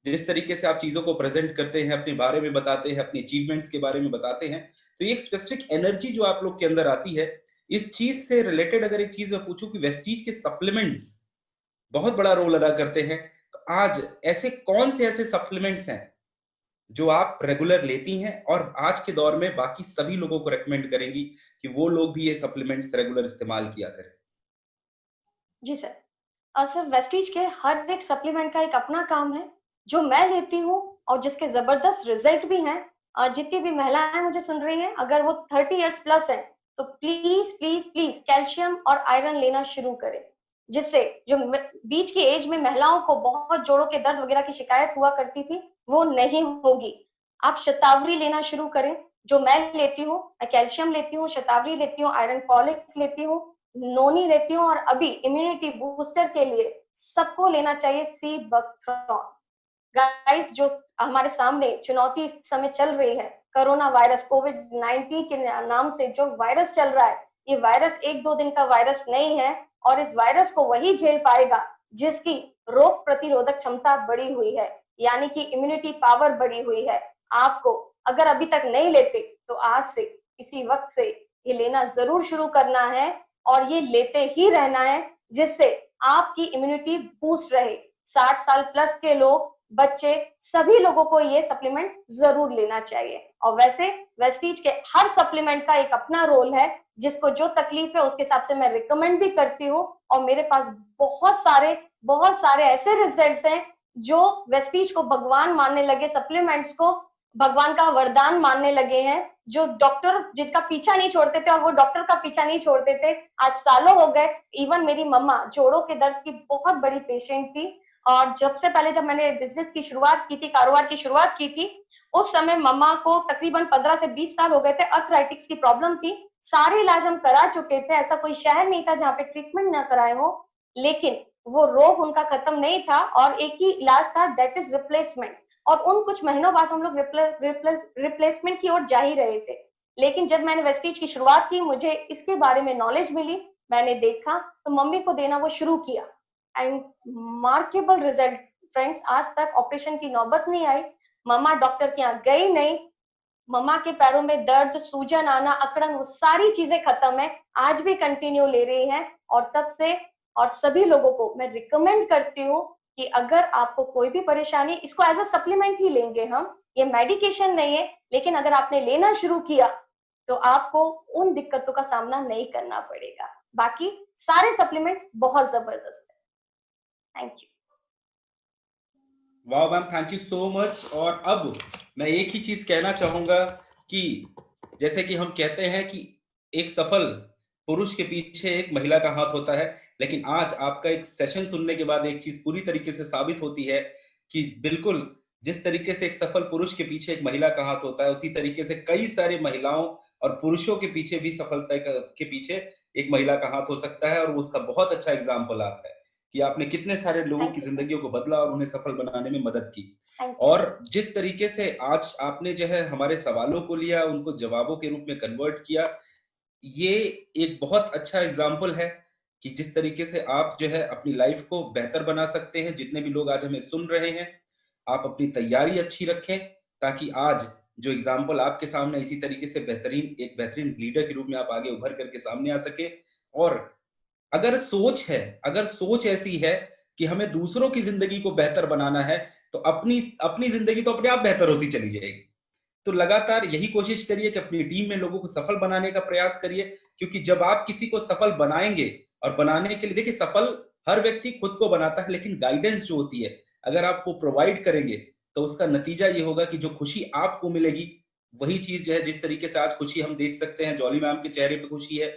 जिस तरीके से आप चीजों को प्रेजेंट करते हैं, अपने बारे में बताते हैं, अपने अचीवमेंट्स के बारे में बताते हैं, तो एक स्पेसिफिक एनर्जी जो आप लोग के अंदर आती है। इस चीज से रिलेटेड अगर एक चीज मैं पूछूं कि वेस्टीज के सप्लीमेंट्स बहुत बड़ा रोल अदा करते हैं, तो आज ऐसे कौन से ऐसे सप्लीमेंट्स हैं जो आप रेगुलर लेती हैं और आज के दौर में बाकी सभी लोगों को रेकमेंड करेंगी कि वो लोग भी ये सप्लीमेंट्स रेगुलर इस्तेमाल किया करें? जी सर। सर, वेस्टीज के हर एक सप्लीमेंट का एक अपना काम है, जो मैं लेती हूँ और जिसके जबरदस्त रिजल्ट भी हैं। जितनी भी महिलाएं मुझे सुन रही हैं, अगर वो 30 इयर्स प्लस है, तो प्लीज प्लीज प्लीज कैल्शियम और आयरन लेना शुरू करें, जिससे जो बीच की एज में महिलाओं को बहुत जोड़ों के दर्द वगैरह की शिकायत हुआ करती थी, वो नहीं होगी। आप शतावरी लेना शुरू करें, जो मैं लेती हूँ। मैं कैल्शियम लेती हूँ, शतावरी लेती हूँ, आयरन फॉलिक लेती हूँ, नोनी लेती हूँ, और अभी इम्यूनिटी बूस्टर के लिए सबको लेना चाहिए सी बकथ्रॉन। गाइस, जो हमारे सामने चुनौती इस समय चल रही है, कोरोना वायरस, कोविड-19 के नाम से जो वायरस चल रहा है, ये वायरस 1-2 दिन का वायरस नहीं है, और इस वायरस को वही झेल पाएगा जिसकी रोग प्रतिरोधक क्षमता बढ़ी हुई है, यानी कि इम्यूनिटी पावर बढ़ी हुई है। आपको अगर अभी तक नहीं लेते, तो आज से इसी वक्त से ये लेना जरूर शुरू करना है, और ये लेते ही रहना है, जिससे आपकी इम्यूनिटी बूस्ट रहे। 60 साल प्लस के लोग, बच्चे, सभी लोगों को ये सप्लीमेंट जरूर लेना चाहिए। और वैसे वेस्टीज के हर सप्लीमेंट का एक अपना रोल है, जिसको जो तकलीफ है उसके हिसाब से मैं रिकमेंड भी करती हूँ, और मेरे पास बहुत सारे ऐसे रिजल्ट्स हैं जो वेस्टीज को भगवान मानने लगे, सप्लीमेंट्स को भगवान का वरदान मानने लगे हैं। जो डॉक्टर जिनका पीछा नहीं छोड़ते थे, और वो डॉक्टर का पीछा नहीं छोड़ते थे, आज सालों हो गए। इवन मेरी मम्मा जोड़ों के दर्द की बहुत बड़ी पेशेंट थी, और जब मैंने बिजनेस की शुरुआत की थी, कारोबार की शुरुआत की थी, उस समय मम्मा को तकरीबन 15 से 20 साल हो गए थे। अर्थराइटिक्स की प्रॉब्लम थी, सारे इलाज हम करा चुके थे, ऐसा कोई शहर नहीं था जहाँ पे ट्रीटमेंट ना कराए हो, लेकिन वो रोग उनका खत्म नहीं था, और एक ही इलाज था, दैट इज रिप्लेसमेंट। और उन कुछ महीनों बाद हम लोग रिप्लेसमेंट की ओर जा ही रहे थे। लेकिन जब मैंने वेस्टीज की शुरुआत की, मुझे इसके बारे में नॉलेज मिली, मैंने देखा, तो मम्मी को देना वो शुरू किया, एंड मार्केबल रिजल्ट फ्रेंड्स। आज तक ऑपरेशन की नौबत नहीं आई, मम्मा डॉक्टर के यहाँ गई नहीं, मम्मा के पैरों में दर्द, सूजन आना, अकड़न, वो सारी चीजें खत्म है, आज भी कंटिन्यू ले रही हैं। और तब से, और सभी लोगों को मैं रिकमेंड करती हूँ कि अगर आपको कोई भी परेशानी, इसको एज अ सप्लीमेंट ही लेंगे हम, ये मेडिकेशन नहीं है, लेकिन अगर आपने लेना शुरू किया तो आपको उन दिक्कतों का सामना नहीं करना पड़ेगा। बाकी सारे सप्लीमेंट्स बहुत जबरदस्त है। Thank you. वाह ma'am, thank you so much. और अब मैं एक ही चीज कहना चाहूंगा कि जैसे कि हम कहते हैं कि एक सफल पुरुष के पीछे एक महिला का हाथ होता है, लेकिन आज आपका एक सेशन सुनने के बाद एक चीज पूरी तरीके से साबित होती है कि बिल्कुल जिस तरीके से एक सफल पुरुष के पीछे एक महिला का हाथ होता है, उसी तरीके से कई सारे महिलाओं और पुरुषों के पीछे भी सफलता के पीछे एक महिला का हाथ हो सकता है। और उसका बहुत अच्छा एग्जाम्पल आप है कि आपने कितने सारे लोगों की जिंदगियों को बदला और उन्हें सफल बनाने में मदद की। और जिस तरीके से आज आपने जो है हमारे सवालों को लिया, उनको जवाबों के रूप में कन्वर्ट किया, ये एक बहुत अच्छा एग्जाम्पल है कि जिस तरीके से आप जो है अपनी लाइफ को बेहतर बना सकते हैं। जितने भी लोग आज हमें सुन रहे हैं, आप अपनी तैयारी अच्छी रखें, ताकि आज जो एग्जाम्पल आपके सामने इसी तरीके से एक बेहतरीन लीडर के रूप में आप आगे उभर करके सामने आ सके। और अगर सोच ऐसी है कि हमें दूसरों की जिंदगी को बेहतर बनाना है, तो अपनी जिंदगी तो अपने आप बेहतर होती चली जाएगी। तो लगातार यही कोशिश करिए कि अपनी टीम में लोगों को सफल बनाने का प्रयास करिए, क्योंकि जब आप किसी को सफल बनाएंगे, और बनाने के लिए देखिए, सफल हर व्यक्ति खुद को बनाता है, लेकिन गाइडेंस जो होती है, अगर आप वो प्रोवाइड करेंगे, तो उसका नतीजा ये होगा कि जो खुशी आपको मिलेगी, वही चीज जो है, जिस तरीके से आज खुशी हम देख सकते हैं, जॉली मैम के चेहरे पे खुशी है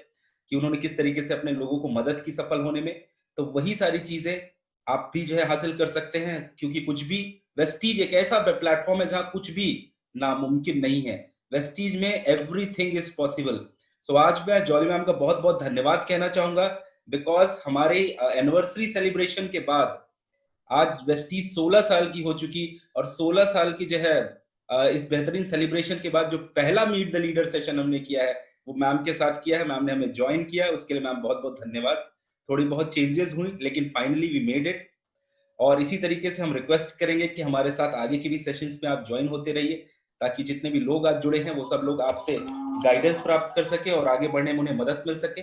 कि उन्होंने किस तरीके से अपने लोगों को मदद की सफल होने में, तो वही सारी चीजें आप भी जो है हासिल कर सकते हैं, क्योंकि कुछ भी, वेस्टीज एक ऐसा प्लेटफॉर्म है जहां कुछ भी नामुमकिन नहीं है। वेस्टीज में एवरीथिंग इज पॉसिबल। सो आज मैं जॉली मैम का बहुत बहुत धन्यवाद कहना चाहूंगा, बिकॉज हमारे एनिवर्सरी सेलिब्रेशन के बाद आज वेस्टीज 16 साल की हो चुकी, और 16 साल की जो है इस बेहतरीन सेलिब्रेशन के बाद जो पहला मीट द लीडर सेशन हमने किया है वो मैम के साथ किया है। मैम ने हमें ज्वाइन किया, उसके लिए मैम बहुत बहुत धन्यवाद। थोड़ी बहुत चेंजेस हुई लेकिन फाइनली वी मेड इट, और इसी तरीके से हम रिक्वेस्ट करेंगे कि हमारे साथ आगे के भी सेशंस में आप ज्वाइन होते रहिए, ताकि जितने भी लोग आज जुड़े हैं वो सब लोग आपसे गाइडेंस प्राप्त कर सके और आगे बढ़ने में उन्हें मदद मिल सके।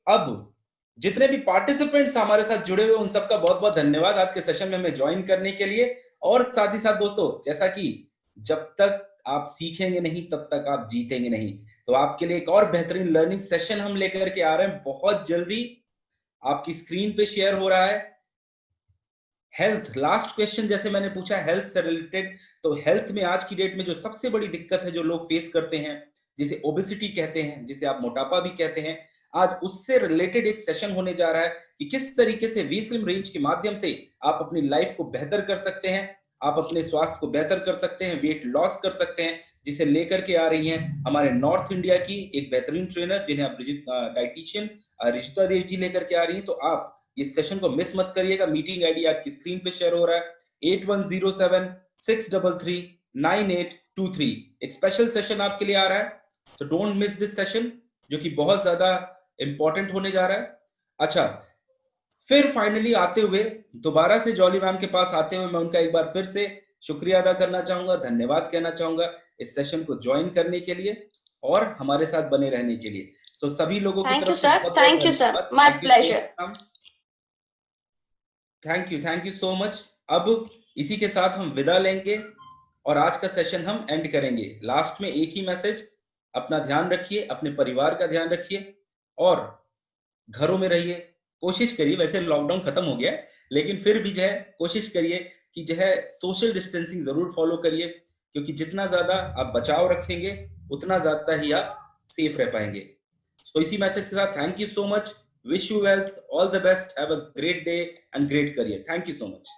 अब जितने भी पार्टिसिपेंट्स हमारे साथ जुड़े हुए उन सबका बहुत बहुत धन्यवाद आज के सेशन में हमें ज्वाइन करने के लिए। और साथ ही साथ दोस्तों, जैसा कि जब तक आप सीखेंगे नहीं तब तक आप जीतेंगे नहीं, तो आपके लिए एक और बेहतरीन लर्निंग सेशन हम लेकर के आ रहे हैं बहुत जल्दी। आपकी स्क्रीन पे शेयर हो रहा है हेल्थ। लास्ट क्वेश्चन जैसे मैंने पूछा हेल्थ से रिलेटेड, तो हेल्थ में आज की डेट में जो सबसे बड़ी दिक्कत है जो लोग फेस करते हैं, जिसे ओबेसिटी कहते हैं, जिसे आप मोटापा भी कहते हैं, आज उससे रिलेटेड एक सेशन होने जा रहा है कि किस तरीके से वी स्लिम रेंज के माध्यम से आप अपनी लाइफ को बेहतर कर सकते हैं, आप अपने स्वास्थ्य को बेहतर कर सकते हैं, वेट लॉस कर सकते हैं, जिसे लेकर के आ रही हैं हमारे नॉर्थ इंडिया की एक बेहतरीन ट्रेनर जिन्हें आप डाइटिशियन रिजिता देव जी लेकर के आ रही हैं। तो आप इस सेशन को मिस मत करिएगा। मीटिंग आईडी आपकी स्क्रीन पे शेयर हो रहा है 8107-633-9823। एक स्पेशल सेशन आपके लिए आ रहा है, तो डोंट मिस दिस सेशन, जो कि बहुत ज्यादा इंपॉर्टेंट होने जा रहा है। अच्छा, फिर फाइनली आते हुए दोबारा से जॉली मैम के पास आते हुए मैं उनका एक बार फिर से शुक्रिया अदा करना चाहूंगा, धन्यवाद कहना चाहूंगा इस सेशन को ज्वाइन करने के लिए और हमारे साथ बने रहने के लिए। सो सभी लोगों की तरफ से thank you sir, my pleasure. Thank you so much. अब इसी के साथ हम विदा लेंगे और आज का सेशन हम एंड करेंगे। लास्ट में एक ही मैसेज, अपना ध्यान रखिए, अपने परिवार का ध्यान रखिए और घरों में रहिए। कोशिश करिए, वैसे लॉकडाउन खत्म हो गया है लेकिन फिर भी जो है कोशिश करिए कि जो है सोशल डिस्टेंसिंग जरूर फॉलो करिए, क्योंकि जितना ज्यादा आप बचाव रखेंगे उतना ज्यादा ही आप सेफ रह पाएंगे। तो इसी मैसेज के साथ thank you so much, wish you wealth, all the best, have a great day and great career. Thank you so much.